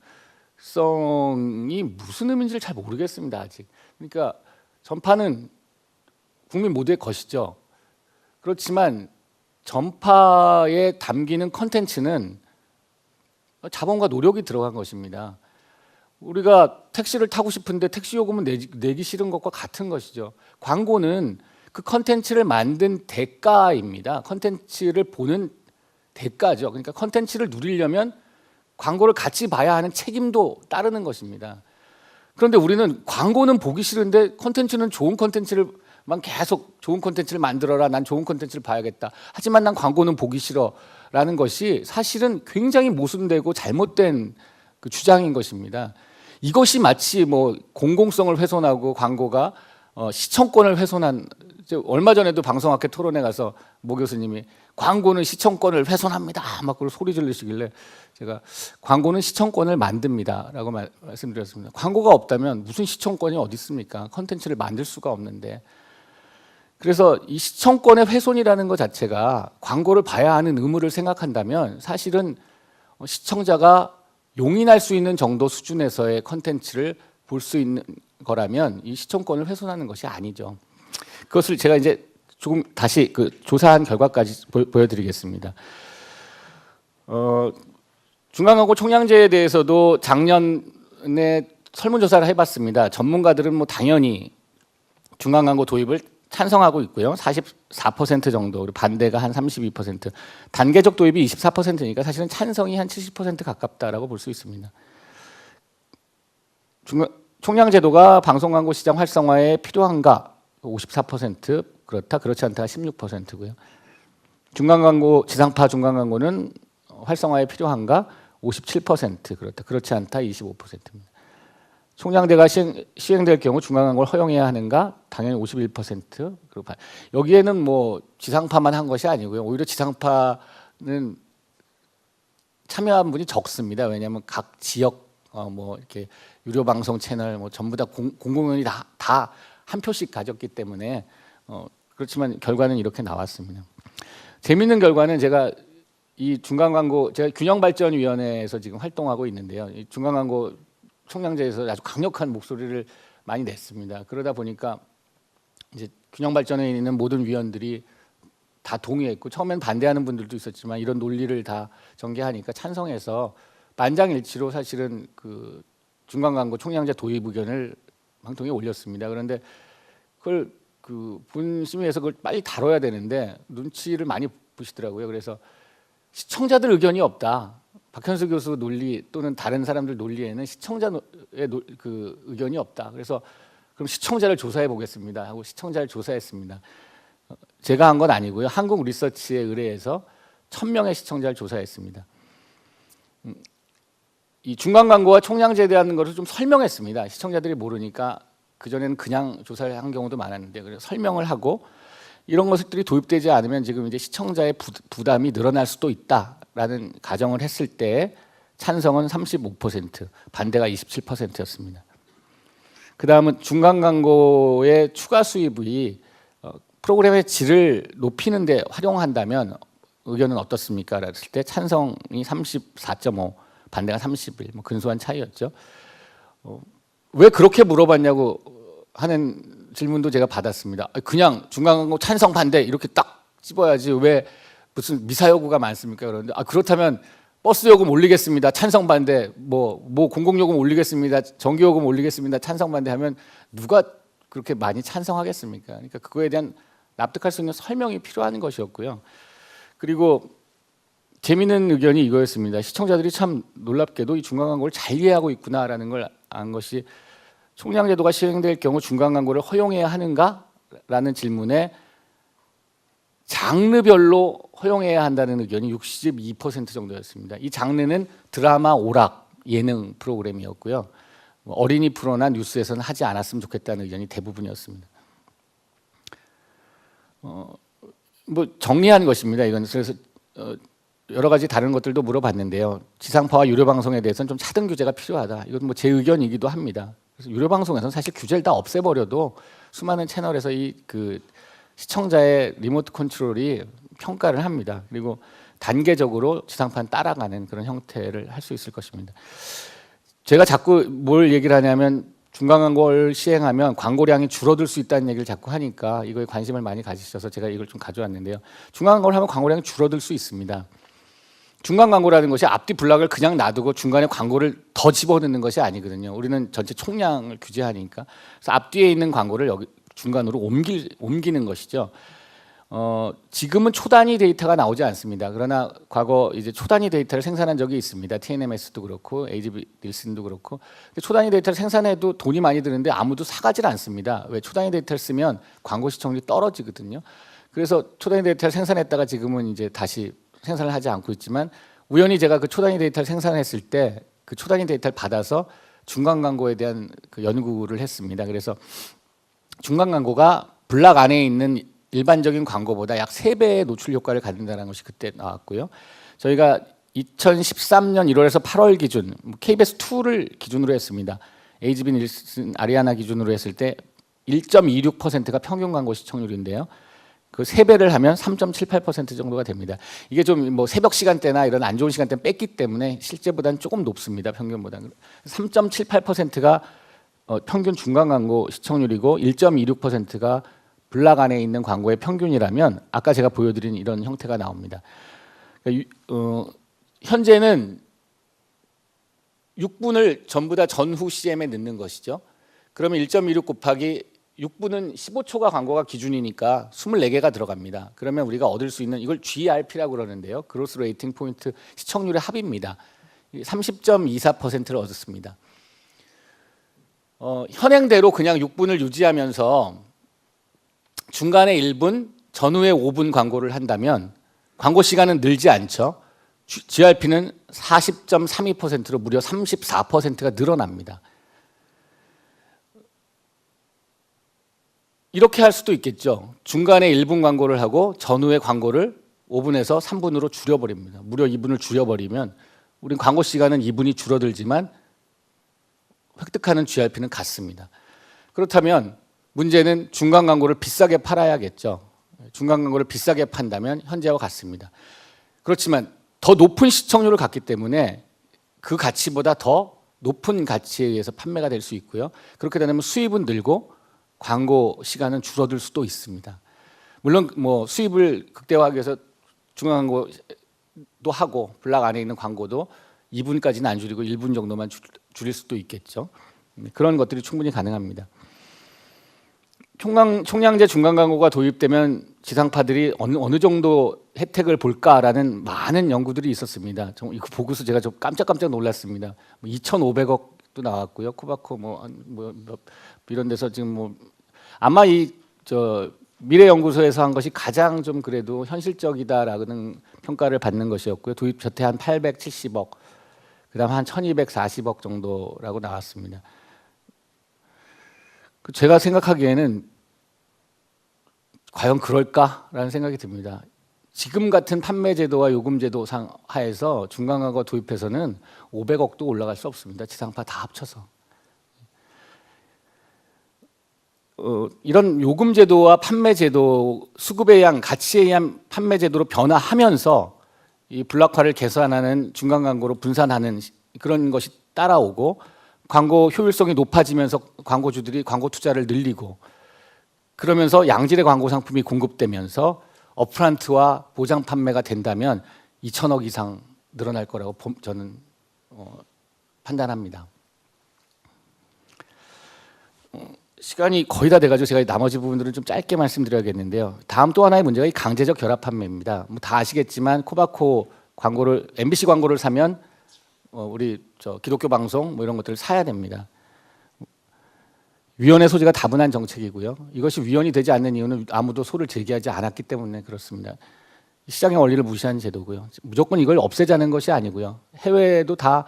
무슨 의미인지를 잘 모르겠습니다. 아직. 그러니까 전파는 국민 모두의 것이죠. 그렇지만 전파에 담기는 컨텐츠는 자본과 노력이 들어간 것입니다. 우리가 택시를 타고 싶은데 택시 요금은 내기 싫은 것과 같은 것이죠. 광고는 그 컨텐츠를 만든 대가입니다. 컨텐츠를 보는 대가죠. 그러니까 컨텐츠를 누리려면 광고를 같이 봐야 하는 책임도 따르는 것입니다. 그런데 우리는 광고는 보기 싫은데 컨텐츠는 좋은 컨텐츠를만 계속 좋은 컨텐츠를 만들어라. 난 좋은 컨텐츠를 봐야겠다. 하지만 난 광고는 보기 싫어라는 것이 사실은 굉장히 모순되고 잘못된 그 주장인 것입니다. 이것이 마치 뭐 공공성을 훼손하고 광고가 시청권을 훼손한, 얼마 전에도 방송학회 토론회 가서 모 교수님이 광고는 시청권을 훼손합니다 막 그걸 소리 지르시길래 제가 광고는 시청권을 만듭니다라고 말씀드렸습니다. 광고가 없다면 무슨 시청권이 어디 있습니까? 컨텐츠를 만들 수가 없는데. 그래서 이 시청권의 훼손이라는 것 자체가 광고를 봐야 하는 의무를 생각한다면 사실은 시청자가 용인할 수 있는 정도 수준에서의 컨텐츠를 볼 수 있는 거라면 이 시청권을 훼손하는 것이 아니죠. 그것을 제가 이제 조금 다시 그 조사한 결과까지 보여드리겠습니다. 중간광고 총량제에 대해서도 작년에 설문조사를 해봤습니다. 전문가들은 뭐 당연히 중간광고 도입을 찬성하고 있고요. 44% 정도, 그리고 반대가 한 32%, 단계적 도입이 24%니까 사실은 찬성이 한 70% 가깝다라고 볼 수 있습니다. 총량제도가 방송 광고 시장 활성화에 필요한가? 54%, 그렇다, 그렇지 않다 16%고요. 중간 광고, 지상파 중간 광고는 활성화에 필요한가? 57%, 그렇다, 그렇지 않다 25%입니다. 총량제가 시행될 경우 중간 광고를 허용해야 하는가? 당연히 51%. 여기에는 뭐 지상파만 한 것이 아니고요. 오히려 지상파는 참여한 분이 적습니다. 왜냐하면 각 지역 뭐 이렇게 유료 방송 채널 뭐 전부 다 공공연히 다 한 표씩 가졌기 때문에 그렇지만 결과는 이렇게 나왔습니다. 재미있는 결과는 제가 이 중간 광고 제가 균형발전위원회에서 지금 활동하고 있는데요. 이 중간 광고 총량제에서 아주 강력한 목소리를 많이 냈습니다. 그러다 보니까 이제 균형발전에 있는 모든 위원들이 다 동의했고 처음엔 반대하는 분들도 있었지만 이런 논리를 다 전개하니까 찬성해서 만장일치로 사실은 그 중간 광고 총량제 도입 의견을 방통위에 올렸습니다. 그런데 그걸 그 분심위에서 그걸 빨리 다뤄야 되는데 눈치를 많이 보시더라고요. 그래서 시청자들 의견이 없다. 박현수 교수 논리 또는 다른 사람들 논리에는 시청자의 그 의견이 없다. 그래서 그럼 시청자를 조사해 보겠습니다 하고 시청자를 조사했습니다. 제가 한 건 아니고요. 한국 리서치에 의뢰해서 1000명의 시청자를 조사했습니다. 이 중간 광고와 총량제에 대한 것을 좀 설명했습니다. 시청자들이 모르니까 그전에는 그냥 조사를 한 경우도 많았는데 그래서 설명을 하고 이런 것들이 도입되지 않으면 지금 이제 시청자의 부담이 늘어날 수도 있다라는 가정을 했을 때 찬성은 35%, 반대가 27%였습니다. 그 다음은 중간 광고의 추가 수입이 프로그램의 질을 높이는 데 활용한다면 의견은 어떻습니까? 그랬을 때 찬성이 34.5, 반대가 31, 뭐 근소한 차이였죠. 왜 그렇게 물어봤냐고 하는 질문도 제가 받았습니다. 그냥 중간 광고 찬성 반대 이렇게 딱 집어야지 왜 무슨 미사 요구가 많습니까? 그런데 그렇다면 버스 요금 올리겠습니다. 찬성 반대. 뭐 공공요금 올리겠습니다. 전기요금 올리겠습니다. 찬성 반대 하면 누가 그렇게 많이 찬성하겠습니까? 그러니까 그거에 대한 납득할 수 있는 설명이 필요한 것이었고요. 그리고 재미있는 의견이 이거였습니다. 시청자들이 참 놀랍게도 이 중간 광고를 잘 이해하고 있구나라는 걸 안 것이 총량제도가 시행될 경우 중간 광고를 허용해야 하는가라는 질문에 장르별로 허용해야 한다는 의견이 62% 정도였습니다. 이 장르는 드라마, 오락, 예능 프로그램이었고요. 어린이 프로나 뉴스에서는 하지 않았으면 좋겠다는 의견이 대부분이었습니다. 뭐 정리한 것입니다. 이건 그래서 여러 가지 다른 것들도 물어봤는데요. 지상파와 유료 방송에 대해서는 좀 차등 규제가 필요하다. 이건 뭐 제 의견이기도 합니다. 그래서 유료 방송에서는 사실 규제를 다 없애버려도 수많은 채널에서 이 그 시청자의 리모트 컨트롤이 평가를 합니다. 그리고 단계적으로 지상파는 따라가는 그런 형태를 할 수 있을 것입니다. 제가 자꾸 뭘 얘기를 하냐면 중간 광고를 시행하면 광고량이 줄어들 수 있다는 얘기를 자꾸 하니까 이거에 관심을 많이 가지셔서 제가 이걸 좀 가져왔는데요. 중간 광고를 하면 광고량이 줄어들 수 있습니다. 중간 광고라는 것이 앞뒤 블락을 그냥 놔두고 중간에 광고를 더 집어넣는 것이 아니거든요. 우리는 전체 총량을 규제하니까. 그래서 앞뒤에 있는 광고를 여기 중간으로 옮기는 것이죠. 지금은 초단위 데이터가 나오지 않습니다. 그러나 과거 이제 초단위 데이터를 생산한 적이 있습니다. TNMS도 그렇고 AGB 닐슨도 그렇고. 근데 초단위 데이터를 생산해도 돈이 많이 드는데 아무도 사가질 않습니다. 왜? 초단위 데이터를 쓰면 광고 시청률이 떨어지거든요. 그래서 초단위 데이터를 생산했다가 지금은 이제 다시 생산을 하지 않고 있지만 우연히 제가 그 초단위 데이터를 생산했을 때 그 초단위 데이터를 받아서 중간 광고에 대한 그 연구를 했습니다. 그래서 중간 광고가 블락 안에 있는 일반적인 광고보다 약 3배의 노출 효과를 갖는다는 것이 그때 나왔고요. 저희가 2013년 1월에서 8월 기준 KBS2를 기준으로 했습니다. AGB 닐슨 아리아나 기준으로 했을 때 1.26%가 평균 광고 시청률인데요. 그 3배를 하면 3.78% 정도가 됩니다. 이게 좀 뭐 새벽 시간대나 이런 안 좋은 시간대 뺐기 때문에 실제보다는 조금 높습니다. 평균보다는. 3.78%가 평균 중간 광고 시청률이고 1.26%가 블락 안에 있는 광고의 평균이라면 아까 제가 보여드린 이런 형태가 나옵니다. 그러니까 현재는 6분을 전부 다 전후 CM에 넣는 것이죠. 그러면 1.26 곱하기 6분은 15초가 광고가 기준이니까 24개가 들어갑니다. 그러면 우리가 얻을 수 있는 이걸 GRP라고 그러는데요. 그로스 레이팅 포인트 시청률의 합입니다. 30.24%를 얻었습니다. 현행대로 그냥 6분을 유지하면서 중간에 1분, 전후에 5분 광고를 한다면 광고 시간은 늘지 않죠. GRP는 40.32%로 무려 34%가 늘어납니다. 이렇게 할 수도 있겠죠. 중간에 1분 광고를 하고 전후에 광고를 5분에서 3분으로 줄여버립니다. 무려 2분을 줄여버리면 우린 광고 시간은 2분이 줄어들지만 획득하는 GRP는 같습니다. 그렇다면 문제는 중간 광고를 비싸게 팔아야겠죠. 중간 광고를 비싸게 판다면 현재와 같습니다. 그렇지만 더 높은 시청률을 갖기 때문에 그 가치보다 더 높은 가치에 의해서 판매가 될 수 있고요. 그렇게 되면 수입은 늘고 광고 시간은 줄어들 수도 있습니다. 물론 뭐 수입을 극대화하기 위해서 중간 광고도 하고 블락 안에 있는 광고도 2분까지는 안 줄이고 1분 정도만 줄일 수도 있겠죠. 그런 것들이 충분히 가능합니다. 총량제 중간 광고가 도입되면 지상파들이 어느 정도 혜택을 볼까라는 많은 연구들이 있었습니다. 이거 보고서 제가 좀 깜짝 놀랐습니다. 2,500억도 나왔고요. 코바코 뭐 이런 데서 지금 아마 미래연구소에서 한 것이 가장 좀 그래도 현실적이다라는 평가를 받는 것이었고요. 도입 저태 한 870억, 그다음 한 1,240억 정도라고 나왔습니다. 제가 생각하기에는 과연 그럴까라는 생각이 듭니다. 지금 같은 판매 제도와 요금 제도 하에서 중간 광고 도입해서는 500억도 올라갈 수 없습니다. 지상파 다 합쳐서. 이런 요금 제도와 판매 제도, 수급에 의한 가치에 의한 판매 제도로 변화하면서 이 블락화를 개선하는 중간 광고로 분산하는 그런 것이 따라오고 광고 효율성이 높아지면서 광고주들이 광고 투자를 늘리고 그러면서 양질의 광고 상품이 공급되면서 업프런트와 보장 판매가 된다면 2천억 이상 늘어날 거라고 저는 판단합니다. 시간이 거의 다 돼가지고 제가 나머지 부분들은 좀 짧게 말씀드려야겠는데요. 다음 또 하나의 문제가 이 강제적 결합 판매입니다. 다 아시겠지만 코바코 광고를 MBC 광고를 사면 우리 기독교 방송 이런 것들을 사야 됩니다. 위헌의 소지가 다분한 정책이고요. 이것이 위헌이 되지 않는 이유는 아무도 소를 제기하지 않았기 때문에 그렇습니다. 시장의 원리를 무시한 제도고요. 무조건 이걸 없애자는 것이 아니고요. 해외에도 다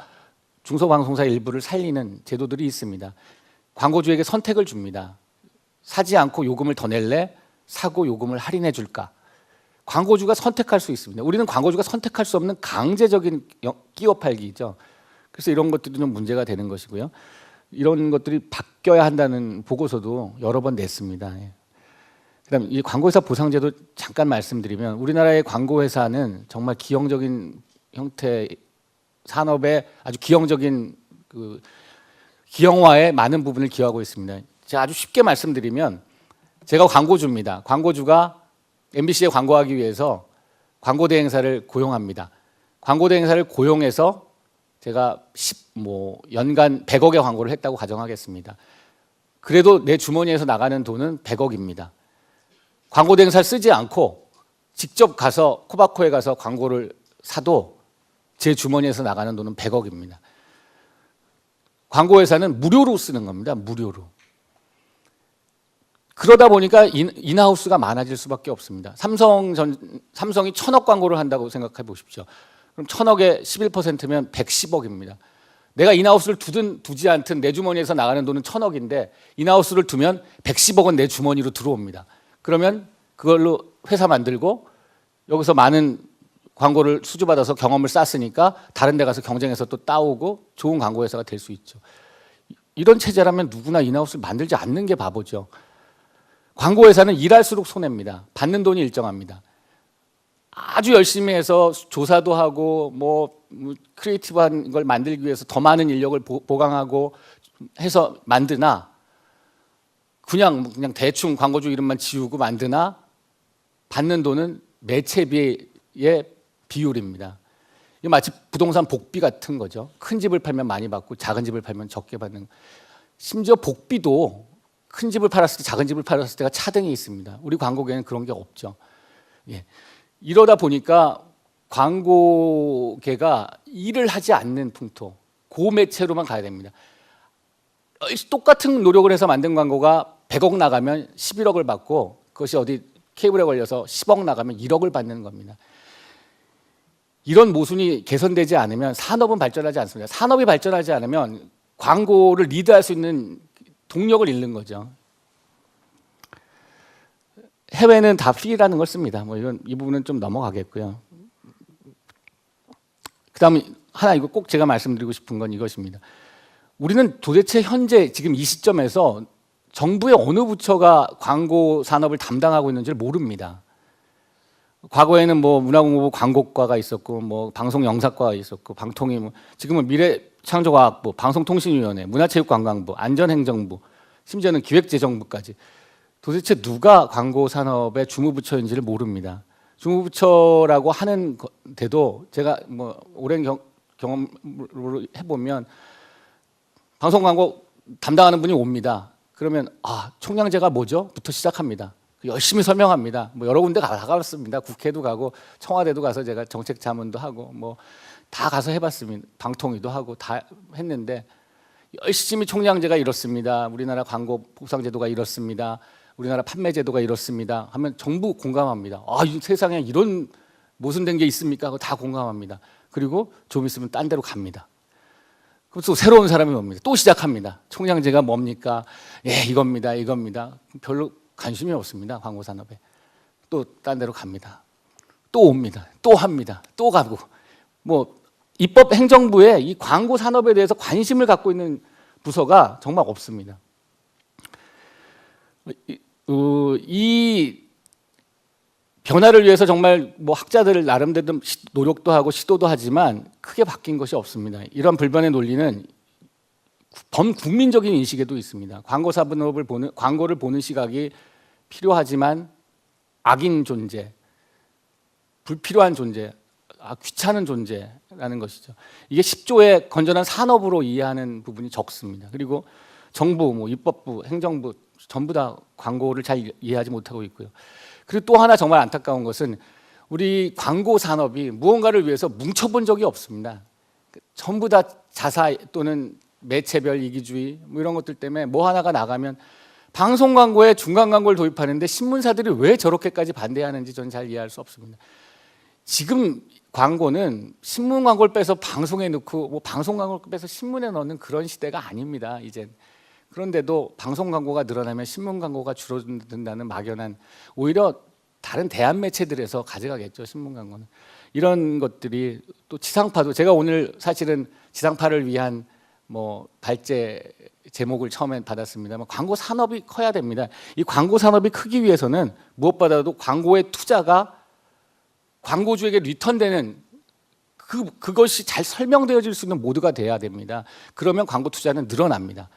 중소방송사 일부를 살리는 제도들이 있습니다. 광고주에게 선택을 줍니다. 사지 않고 요금을 더 낼래? 사고 요금을 할인해 줄까? 광고주가 선택할 수 있습니다. 우리는 광고주가 선택할 수 없는 강제적인 끼워 팔기죠. 그래서 이런 것들이 좀 문제가 되는 것이고요. 이런 것들이 바뀌어야 한다는 보고서도 여러 번 냈습니다. 그다음 이 광고회사 보상제도 잠깐 말씀드리면 우리나라의 광고회사는 정말 기형적인 형태 산업의 아주 기형적인 기형화에 많은 부분을 기여하고 있습니다. 제가 아주 쉽게 말씀드리면 제가 광고주입니다. 광고주가 MBC에 광고하기 위해서 광고대행사를 고용합니다. 광고대행사를 고용해서 제가 연간 100억의 광고를 했다고 가정하겠습니다. 그래도 내 주머니에서 나가는 돈은 100억입니다. 광고대행사를 쓰지 않고 직접 가서 코바코에 가서 광고를 사도 제 주머니에서 나가는 돈은 100억입니다. 광고회사는 무료로 쓰는 겁니다. 무료로. 그러다 보니까 인하우스가 많아질 수밖에 없습니다. 삼성이 1,000억 광고를 한다고 생각해 보십시오. 그럼 1,000억에 11%면 110억입니다. 내가 인하우스를 두지 않든 내 주머니에서 나가는 돈은 1,000억인데 인하우스를 두면 110억은 내 주머니로 들어옵니다. 그러면 그걸로 회사 만들고 여기서 많은 광고를 수주받아서 경험을 쌓았으니까 다른 데 가서 경쟁해서 또 따오고 좋은 광고회사가 될 수 있죠. 이런 체제라면 누구나 인하우스를 만들지 않는 게 바보죠. 광고회사는 일할수록 손해입니다. 받는 돈이 일정합니다. 아주 열심히 해서 조사도 하고 크리에이티브한 걸 만들기 위해서 더 많은 인력을 보강하고 해서 만드나 그냥 대충 광고주 이름만 지우고 만드나 받는 돈은 매체비의 비율입니다. 이게 마치 부동산 복비 같은 거죠. 큰 집을 팔면 많이 받고 작은 집을 팔면 적게 받는. 심지어 복비도 큰 집을 팔았을 때 작은 집을 팔았을 때가 차등이 있습니다. 우리 광고계는 그런 게 없죠. 예. 이러다 보니까 광고계가 일을 하지 않는 풍토, 고매체로만 가야 됩니다. 똑같은 노력을 해서 만든 광고가 100억 나가면 11억을 받고 그것이 어디 케이블에 걸려서 10억 나가면 1억을 받는 겁니다. 이런 모순이 개선되지 않으면 산업은 발전하지 않습니다. 산업이 발전하지 않으면 광고를 리드할 수 있는 동력을 잃는 거죠. 해외는 다 fee라는 걸 씁니다. 뭐 이 부분은 좀 넘어가겠고요. 그다음에 하나 이거 꼭 제가 말씀드리고 싶은 건 이것입니다. 우리는 도대체 현재 지금 이 시점에서 정부의 어느 부처가 광고 산업을 담당하고 있는지를 모릅니다. 과거에는 뭐 문화공부부 광고과가 있었고, 뭐 방송영사과가 있었고, 방통위, 뭐 지금은 미래창조과학부, 방송통신위원회, 문화체육관광부, 안전행정부, 심지어는 기획재정부까지 도대체 누가 광고 산업의 주무부처인지를 모릅니다. 주무부처라고 하는데도 제가 뭐 오랜 경험으로 해보면 방송 광고 담당하는 분이 옵니다. 그러면 총량제가 뭐죠? 부터 시작합니다. 열심히 설명합니다. 뭐 여러 군데 가봤습니다. 국회도 가고 청와대도 가서 제가 정책 자문도 하고 뭐 다 가서 해봤습니다. 방통위도 하고 다 했는데 열심히 총량제가 이렇습니다. 우리나라 광고 보상제도가 이렇습니다. 우리나라 판매제도가 이렇습니다. 하면 전부 공감합니다. 이 세상에 이런 모순된 게 있습니까? 하고 다 공감합니다. 그리고 좀 있으면 딴 데로 갑니다. 그럼 또 새로운 사람이 옵니다. 또 시작합니다. 총량제가 뭡니까? 이겁니다. 별로 관심이 없습니다. 광고 산업에. 또 딴 데로 갑니다. 또 옵니다. 또 합니다. 또 가고. 뭐 입법 행정부에 이 광고 산업에 대해서 관심을 갖고 있는 부서가 정말 없습니다. 이 변화를 위해서 정말 뭐 학자들 나름대로 노력도 하고 시도도 하지만 크게 바뀐 것이 없습니다. 이런 불변의 논리는 범국민적인 인식에도 있습니다. 광고를 보는 시각이 필요하지만 악인 존재, 불필요한 존재, 귀찮은 존재라는 것이죠. 이게 10조의 건전한 산업으로 이해하는 부분이 적습니다. 그리고 정부, 뭐 입법부, 행정부 전부 다 광고를 잘 이해하지 못하고 있고요. 그리고 또 하나 정말 안타까운 것은 우리 광고 산업이 무언가를 위해서 뭉쳐본 적이 없습니다. 전부 다 자사 또는 매체별 이기주의 뭐 이런 것들 때문에 뭐 하나가 나가면 방송 광고에 중간 광고를 도입하는데 신문사들이 왜 저렇게까지 반대하는지 저는 잘 이해할 수 없습니다. 지금 광고는 신문 광고를 빼서 방송에 넣고 뭐 방송 광고를 빼서 신문에 넣는 그런 시대가 아닙니다. 이제 그런데도 방송 광고가 늘어나면 신문 광고가 줄어든다는 막연한, 오히려 다른 대한 매체들에서 가져가겠죠. 신문 광고는. 이런 것들이 또 지상파도, 제가 오늘 사실은 지상파를 위한 뭐 발제 제목을 처음에 받았습니다만 광고 산업이 커야 됩니다. 이 광고 산업이 크기 위해서는 무엇보다도 광고의 투자가 광고주에게 리턴되는 그것이 잘 설명되어질 수 있는 모드가 돼야 됩니다. 그러면 광고 투자는 늘어납니다.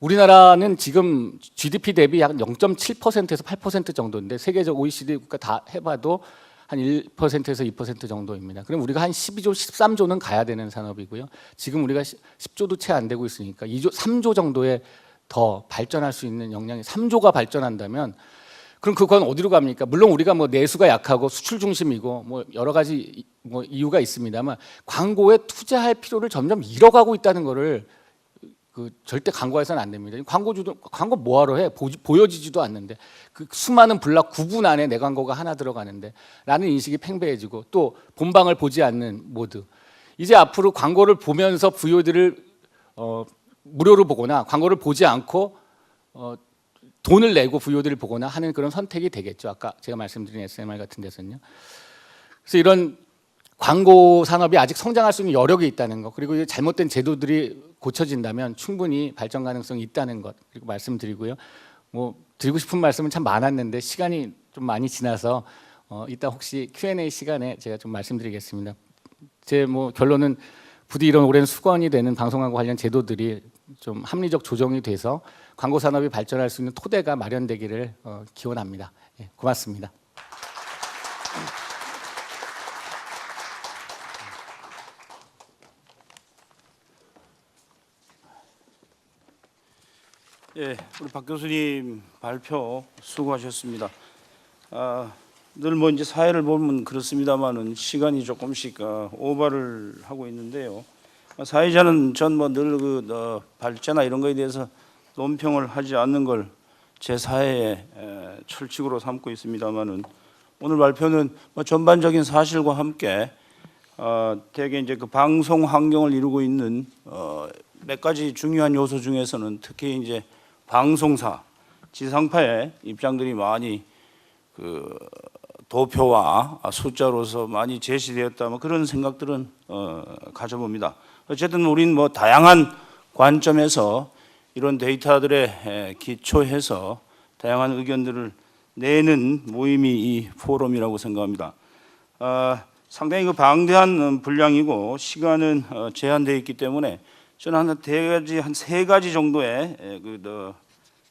우리나라는 지금 GDP 대비 약 0.7%에서 8% 정도인데 세계적 OECD 국가 다 해봐도 한 1%에서 2% 정도입니다. 그럼 우리가 한 12조, 13조는 가야 되는 산업이고요. 지금 우리가 10조도 채 안 되고 있으니까 2조, 3조 정도에 더 발전할 수 있는 역량이, 3조가 발전한다면 그럼 그건 어디로 갑니까? 물론 우리가 뭐 내수가 약하고 수출 중심이고 뭐 여러 가지 뭐 이유가 있습니다만 광고에 투자할 필요를 점점 잃어가고 있다는 거를 절대 광고해서는 안 됩니다. 광고주도 광고 뭐하러 해? 보여지지도 않는데 그 수많은 블락 9분 안에 내 광고가 하나 들어가는데 라는 인식이 팽배해지고 또 본방을 보지 않는 모드. 이제 앞으로 광고를 보면서 VOD를 무료로 보거나 광고를 보지 않고 돈을 내고 VOD를 보거나 하는 그런 선택이 되겠죠. 아까 제가 말씀드린 SMR 같은 데서는요. 그래서 이런 광고 산업이 아직 성장할 수 있는 여력이 있다는 것, 그리고 잘못된 제도들이 고쳐진다면 충분히 발전 가능성이 있다는 것, 그리고 말씀드리고요. 뭐 드리고 싶은 말씀은 참 많았는데 시간이 좀 많이 지나서 이따 혹시 Q&A 시간에 제가 좀 말씀드리겠습니다. 제 뭐 결론은 부디 이런 오랜 수건이 되는 방송광고 관련 제도들이 좀 합리적 조정이 돼서 광고 산업이 발전할 수 있는 토대가 마련되기를 기원합니다. 고맙습니다. 우리 박 교수님 발표 수고하셨습니다. 늘 뭐 이제 사회를 보면 그렇습니다만은 시간이 조금씩 오버를 하고 있는데요. 사회자는 전 뭐 늘 그 발제나 이런 거에 대해서 논평을 하지 않는 걸 제 사회의 철칙으로 삼고 있습니다만은 오늘 발표는 뭐 전반적인 사실과 함께 대개 이제 그 방송 환경을 이루고 있는 몇 가지 중요한 요소 중에서는 특히 이제 방송사, 지상파의 입장들이 많이 그 도표와 숫자로서 많이 제시되었다 뭐 그런 생각들은 가져봅니다. 어쨌든 우리는 뭐 다양한 관점에서 이런 데이터들에 기초해서 다양한 의견들을 내는 모임이 이 포럼이라고 생각합니다. 상당히 그 방대한 분량이고 시간은 제한되어 있기 때문에 저는 한 세 가지 정도의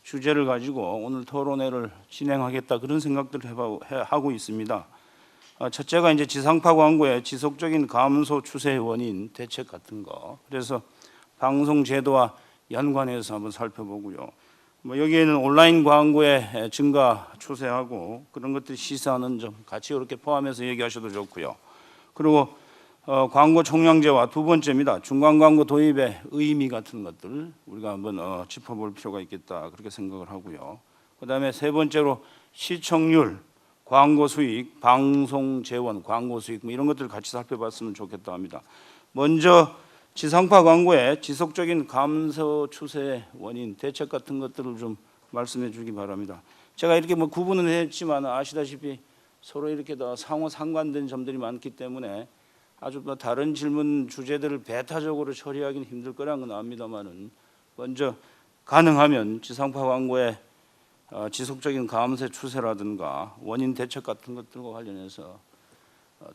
주제를 가지고 오늘 토론회를 진행하겠다 그런 생각들을 하고 있습니다. 첫째가 이제 지상파 광고의 지속적인 감소 추세의 원인 대책 같은 거. 그래서 방송 제도와 연관해서 한번 살펴보고요. 뭐 여기에는 온라인 광고의 증가 추세하고 그런 것들 시사하는 점 같이 이렇게 포함해서 얘기하셔도 좋고요. 그리고 광고 총량제와 두 번째입니다. 중간 광고 도입의 의미 같은 것들 우리가 한번 짚어볼 필요가 있겠다 그렇게 생각을 하고요. 그다음에 세 번째로 시청률, 광고 수익, 방송 재원, 광고 수익 뭐 이런 것들 같이 살펴봤으면 좋겠다 합니다. 먼저 지상파 광고의 지속적인 감소 추세의 원인, 대책 같은 것들을 좀 말씀해 주기 바랍니다. 제가 이렇게 뭐 구분은 했지만 아시다시피 서로 이렇게 다 상호 상관된 점들이 많기 때문에 아주 뭐 다른 질문 주제들을 배타적으로 처리하기는 힘들 거라는 건 압니다만은 먼저 가능하면 지상파 광고의 지속적인 감소 추세라든가 원인 대책 같은 것들과 관련해서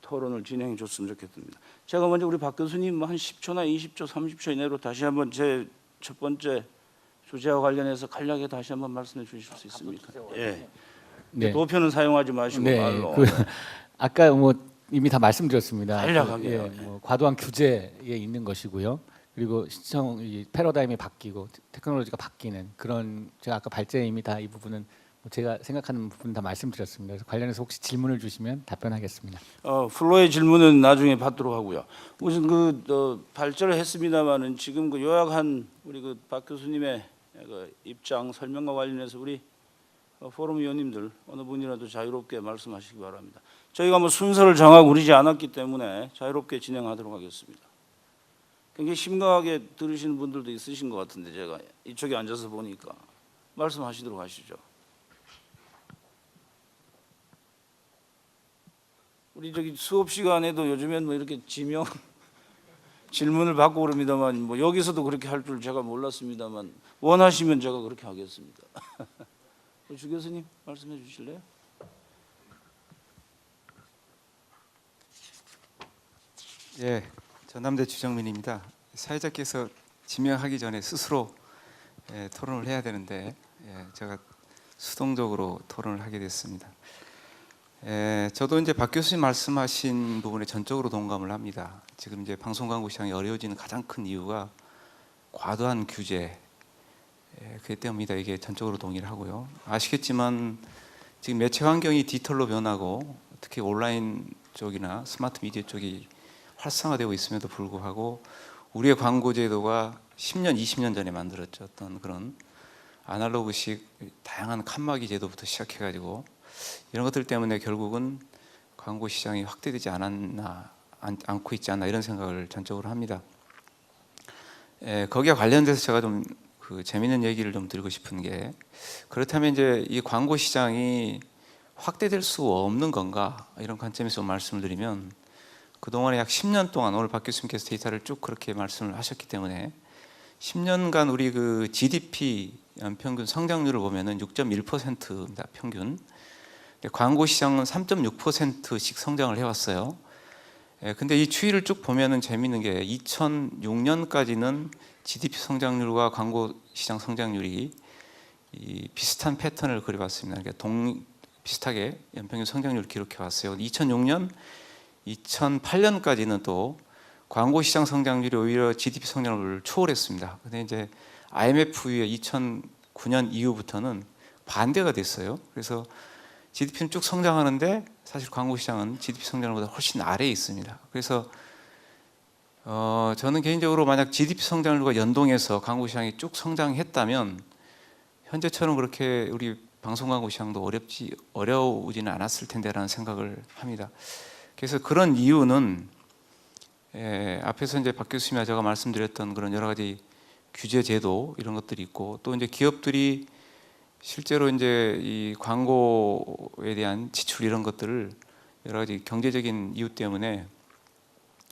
토론을 진행해 줬으면 좋겠습니다. 제가 먼저 우리 박 교수님 한 10초나 20초, 30초 이내로 다시 한번 제 첫 번째 주제와 관련해서 간략하게 다시 한번 말씀해 주실 수 있습니까? 예. 네. 도표는 사용하지 마시고 네, 말로. 아까 뭐 이미 다 말씀드렸습니다. 간략하게요. 뭐 과도한 규제에 있는 것이고요. 그리고 시청 이 패러다임이 바뀌고 테크놀로지가 바뀌는 그런 제가 아까 발제에 이미 다 이 부분은 뭐 제가 생각하는 부분 다 말씀드렸습니다. 그래서 관련해서 혹시 질문을 주시면 답변하겠습니다. 플로의 질문은 나중에 받도록 하고요. 우선 발제를 했습니다만은 지금 그 요약한 우리 그 박 교수님의 그 입장 설명과 관련해서 우리 포럼 위원님들 어느 분이라도 자유롭게 말씀하시기 바랍니다. 저희가 뭐 순서를 정하고 그러지 않았기 때문에 자유롭게 진행하도록 하겠습니다. 굉장히 심각하게 들으시는 분들도 있으신 것 같은데 제가 이쪽에 앉아서 보니까 말씀하시도록 하시죠. 우리 저기 수업 시간에도 요즘엔 뭐 이렇게 지명 질문을 받고 그럽니다만 뭐 여기서도 그렇게 할 줄 제가 몰랐습니다만 원하시면 제가 그렇게 하겠습니다. 주 교수님 말씀해 주실래요? 예, 전남대 주정민입니다. 사회자께서 지명하기 전에 스스로 토론을 해야 되는데 제가 수동적으로 토론을 하게 됐습니다. 저도 이제 박 교수님 말씀하신 부분에 전적으로 동감을 합니다. 지금 이제 방송 광고 시장이 어려워지는 가장 큰 이유가 과도한 규제 그렇기 때문입니다. 이게 전적으로 동의를 하고요. 아시겠지만 지금 매체 환경이 디지털로 변하고 특히 온라인 쪽이나 스마트 미디어 쪽이 활성화되고 있음에도 불구하고 우리의 광고 제도가 10년, 20년 전에 만들었죠. 어떤 그런 아날로그식 다양한 칸막이 제도부터 시작해가지고 이런 것들 때문에 결국은 광고 시장이 확대되지 않고 있지 않나 이런 생각을 전적으로 합니다. 거기에 관련돼서 제가 좀 재미있는 얘기를 좀 드리고 싶은 게 그렇다면 이제 이 광고 시장이 확대될 수 없는 건가 이런 관점에서 말씀을 드리면 그동안에 약 10년 동안 오늘 박 교수님께서 데이터를 쭉 그렇게 말씀을 하셨기 때문에 10년간 우리 그 GDP 연평균 성장률을 보면은 6.1%입니다. 평균. 광고 시장은 3.6%씩 성장을 해왔어요. 근데 이 추이를 쭉 보면은 재미있는 게 2006년까지는 GDP 성장률과 광고 시장 성장률이 비슷한 패턴을 그려봤습니다. 그러니까 비슷하게 연평균 성장률을 기록해왔어요. 2006년, 2008년까지는 또 광고 시장 성장률이 오히려 GDP 성장률을 초월했습니다. 근데 이제 IMF 이후에 2009년 이후부터는 반대가 됐어요. 그래서 GDP는 쭉 성장하는데 사실 광고 시장은 GDP 성장률보다 훨씬 아래에 있습니다. 그래서 저는 개인적으로 만약 GDP 성장률과 연동해서 광고 시장이 쭉 성장했다면 현재처럼 그렇게 우리 방송 광고 시장도 어려우지는 않았을 텐데라는 생각을 합니다. 그래서 그런 이유는 앞에서 이제 박 교수님과 제가 말씀드렸던 그런 여러 가지 규제 제도 이런 것들이 있고, 또 이제 기업들이 실제로 이제 이 광고에 대한 지출 이런 것들을 여러 가지 경제적인 이유 때문에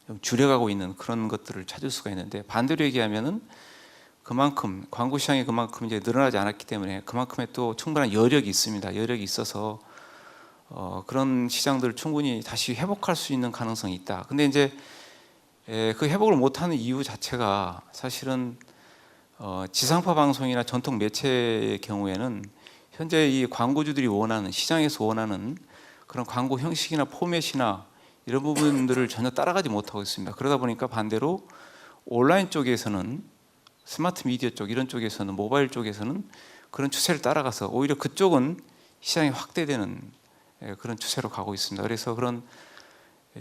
좀 줄여가고 있는 그런 것들을 찾을 수가 있는데, 반대로 얘기하면은 그만큼 광고 시장이 그만큼 이제 늘어나지 않았기 때문에 그만큼의 또 충분한 여력이 있습니다. 여력이 있어서 그런 시장들을 충분히 다시 회복할 수 있는 가능성이 있다. 근데 이제 그 회복을 못하는 이유 자체가 사실은 지상파 방송이나 전통 매체의 경우에는 현재 이 광고주들이 원하는, 시장에서 원하는 그런 광고 형식이나 포맷이나 이런 부분들을 전혀 따라가지 못하고 있습니다. 그러다 보니까 반대로 온라인 쪽에서는, 스마트 미디어 쪽 이런 쪽에서는, 모바일 쪽에서는 그런 추세를 따라가서 오히려 그쪽은 시장이 확대되는 그런 추세로 가고 있습니다. 그래서 그런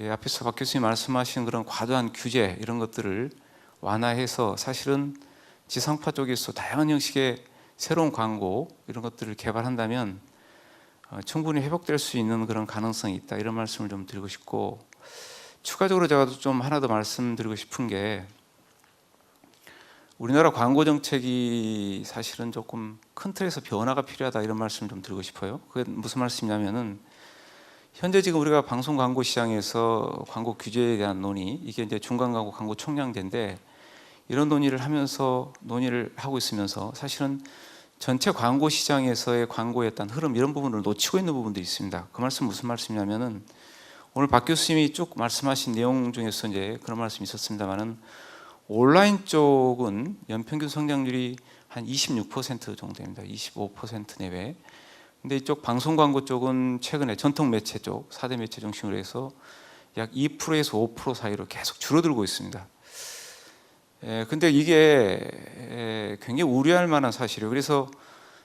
앞에서 박 교수님 말씀하신 그런 과도한 규제 이런 것들을 완화해서 사실은 지상파 쪽에서 다양한 형식의 새로운 광고 이런 것들을 개발한다면 충분히 회복될 수 있는 그런 가능성이 있다, 이런 말씀을 좀 드리고 싶고, 추가적으로 제가 좀 하나 더 말씀드리고 싶은 게, 우리나라 광고 정책이 사실은 조금 큰 틀에서 변화가 필요하다, 이런 말씀을 좀 드리고 싶어요. 그게 무슨 말씀이냐면은, 현재 지금 우리가 방송 광고 시장에서 광고 규제에 대한 논의, 이게 이제 중간 광고 광고 총량제인데, 이런 논의를 하고 있으면서 사실은 전체 광고 시장에서의 광고에 따른 흐름 이런 부분을 놓치고 있는 부분도 있습니다. 그 말씀 무슨 말씀이냐면은, 오늘 박 교수님이 쭉 말씀하신 내용 중에서 이제 그런 말씀이 있었습니다만은, 온라인 쪽은 연평균 성장률이 한 26% 정도 됩니다. 25% 내외. 근데 이쪽 방송 광고 쪽은 최근에 전통 매체 쪽, 4대 매체 중심으로 해서 약 2%에서 5% 사이로 계속 줄어들고 있습니다. 근데 이게 굉장히 우려할 만한 사실이에요. 그래서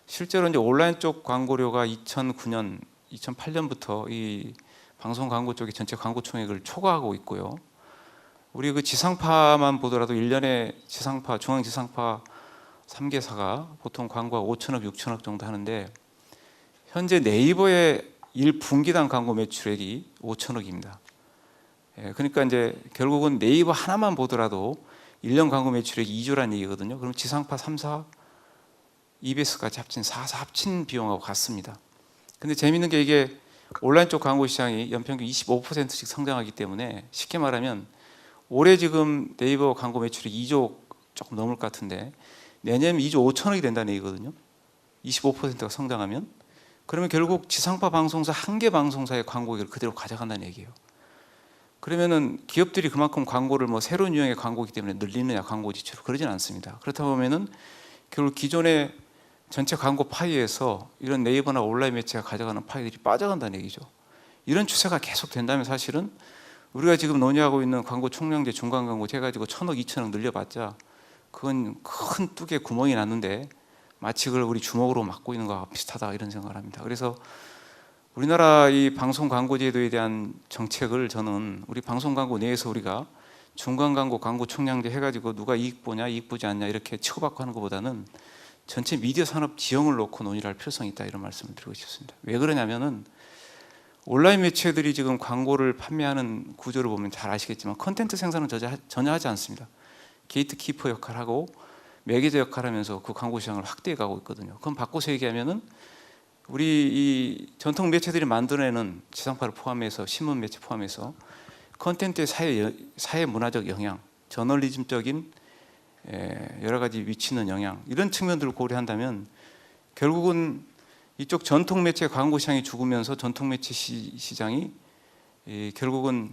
실제로 이제 온라인 쪽 광고료가 2009년, 2008년부터 이 방송 광고 쪽이 전체 광고 총액을 초과하고 있고요. 우리 그 지상파만 보더라도 1년에 지상파, 중앙 지상파 3개사가 보통 광고가 5천억, 6천억 정도 하는데, 현재 네이버의 1분기당 광고 매출액이 5천억입니다. 그러니까 이제 결국은 네이버 하나만 보더라도 1년 광고 매출액이 2조라는 얘기거든요. 그럼 지상파 3사, EBS까지 합친 4사 합친 비용하고 같습니다. 근데 재밌는 게, 이게 온라인 쪽 광고 시장이 연평균 25%씩 성장하기 때문에, 쉽게 말하면 올해 지금 네이버 광고 매출이 2조 조금 넘을 것 같은데, 내년에 2조 5천억이 된다는 얘기거든요. 25%가 성장하면. 그러면 결국 지상파 방송사 한 개 방송사의 광고액을 그대로 가져간다는 얘기예요. 그러면은 기업들이 그만큼 광고를 뭐 새로운 유형의 광고이기 때문에 늘리느냐, 광고 지출을, 그러진 않습니다. 그렇다 보면은 결국 기존의 전체 광고 파이에서 이런 네이버나 온라인 매체가 가져가는 파이들이 빠져간다는 얘기죠. 이런 추세가 계속 된다면 사실은 우리가 지금 논의하고 있는 광고 총량제, 중간 광고 해가지고 1,000억, 2,000억 늘려봤자 그건 큰 뚝에 구멍이 났는데 마치 그걸 우리 주먹으로 막고 있는 것과 비슷하다, 이런 생각을 합니다. 그래서 우리나라 이 방송 광고 제도에 대한 정책을 저는 우리 방송 광고 내에서 우리가 중간 광고, 광고 총량제 해가지고 누가 이익 보냐, 이익 보지 않냐 이렇게 치고받고 하는 것보다는 전체 미디어 산업 지형을 놓고 논의를 할 필요성이 있다, 이런 말씀을 드리고 싶습니다. 왜 그러냐면은 온라인 매체들이 지금 광고를 판매하는 구조를 보면 잘 아시겠지만 컨텐츠 생산은 전혀 하지 않습니다. 게이트키퍼 역할을 하고 매개자 역할을 하면서 그 광고 시장을 확대해 가고 있거든요. 그럼 바꿔서 얘기하면은 우리 이 전통 매체들이 만들어내는 지상파를 포함해서 신문 매체 포함해서 컨텐츠의 사회 문화적 영향, 저널리즘적인 여러 가지 위치는 영향, 이런 측면들을 고려한다면 결국은 이쪽 전통 매체 광고 시장이 죽으면서 전통 매체 시장이 결국은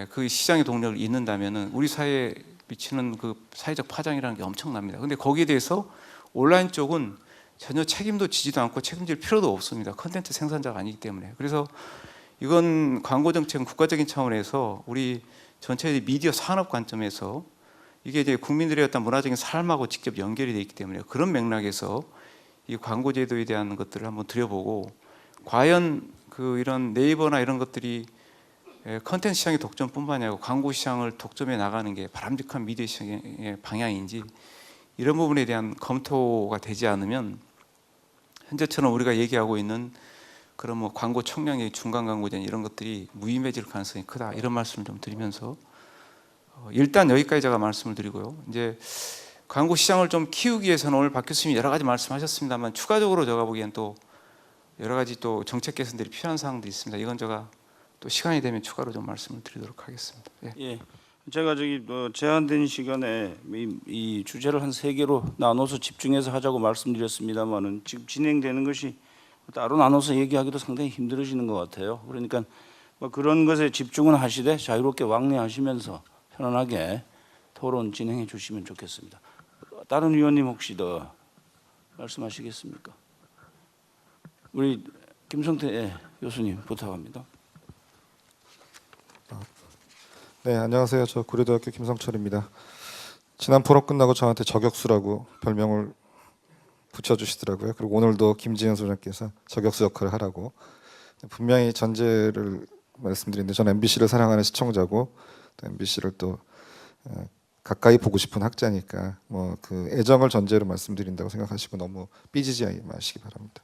그 시장의 동력을 잇는다면은 우리 사회에 미치는 그 사회적 파장이라는 게 엄청납니다. 근데 거기에 대해서 온라인 쪽은 전혀 책임도 지지도 않고 책임질 필요도 없습니다. 컨텐츠 생산자가 아니기 때문에. 그래서 이건 광고 정책은 국가적인 차원에서 우리 전체 미디어 산업 관점에서 이게 이제 국민들의 어떤 문화적인 삶하고 직접 연결이 되어 있기 때문에, 그런 맥락에서 이 광고 제도에 대한 것들을 한번 들여보고, 과연 그 이런 네이버나 이런 것들이 컨텐츠 시장의 독점뿐만 아니라 광고 시장을 독점해 나가는 게 바람직한 미디어 시장의 방향인지 이런 부분에 대한 검토가 되지 않으면 현재처럼 우리가 얘기하고 있는 그런 뭐 광고 총량의 중간 광고전 이런 것들이 무의미해질 가능성이 크다 이런 말씀을 좀 드리면서 일단 여기까지 제가 말씀을 드리고요. 이제 광고 시장을 좀 키우기 위해서는 오늘 박 교수님이 여러 가지 말씀하셨습니다만 추가적으로 제가 보기엔 또 여러 가지 또 정책 개선들이 필요한 사항도 있습니다. 이건 제가 또 시간이 되면 추가로 좀 말씀을 드리도록 하겠습니다. 예. 예, 제가 제한된 시간에 이 주제를 한 3개로 나눠서 집중해서 하자고 말씀드렸습니다만은 지금 진행되는 것이 따로 나눠서 얘기하기도 상당히 힘들어지는 것 같아요. 그러니까 뭐 그런 것에 집중은 하시되 자유롭게 왕래하시면서 편안하게 토론 진행해 주시면 좋겠습니다. 다른 위원님 혹시 더 말씀하시겠습니까? 우리 김성태 교수님 부탁합니다. 네, 안녕하세요. 저 고려대학교 김성철입니다. 지난 포럼 끝나고 저한테 저격수라고 별명을 붙여주시더라고요. 그리고 오늘도 김지현 소장께서 저격수 역할을 하라고. 분명히 전제를 말씀드리는데 저는 MBC를 사랑하는 시청자고 또 MBC를 또 가까이 보고 싶은 학자니까 뭐 그 애정을 전제로 말씀드린다고 생각하시고 너무 삐지지 마시기 바랍니다.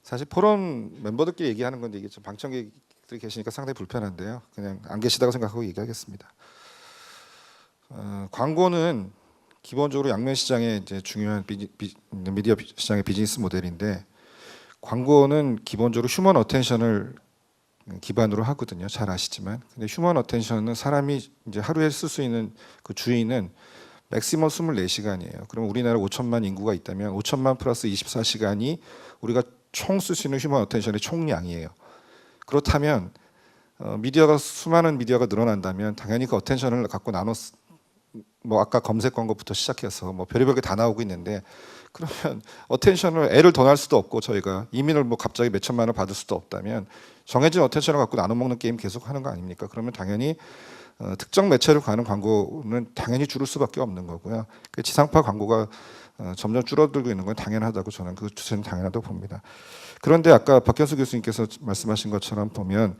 사실 포럼 멤버들끼리 얘기하는 건데 이게 좀 방청객들이 계시니까 상당히 불편한데요. 그냥 안 계시다고 생각하고 얘기하겠습니다. 광고는 기본적으로 양면 시장의 이제 중요한 미디어 시장의 비즈니스 모델인데 광고는 기본적으로 휴먼 어텐션을 기반으로 하거든요. 잘 아시지만. 근데 휴먼 어텐션은 사람이 이제 하루에 쓸 수 있는 그 주의는 맥시멈 24시간이에요. 그럼 우리나라 5천만 인구가 있다면 5천만 플러스 24시간이 우리가 총 쓸 수 있는 휴먼 어텐션의 총량이에요. 그렇다면 수많은 미디어가 늘어난다면 당연히 그 어텐션을 갖고 뭐 아까 검색 광고부터 시작해서 뭐 별의별 게 다 나오고 있는데 그러면 어텐션을 애를 더 날 수도 없고 저희가 이민을 뭐 갑자기 몇 천만 원 받을 수도 없다면 정해진 어텐션을 갖고 나눠 먹는 게임 계속 하는 거 아닙니까? 그러면 당연히 특정 매체로 가는 광고는 당연히 줄을 수밖에 없는 거고요. 그 지상파 광고가 점점 줄어들고 있는 건 당연하다고 저는 그 추세는 당연하다고 봅니다. 그런데 아까 박현수 교수님께서 말씀하신 것처럼 보면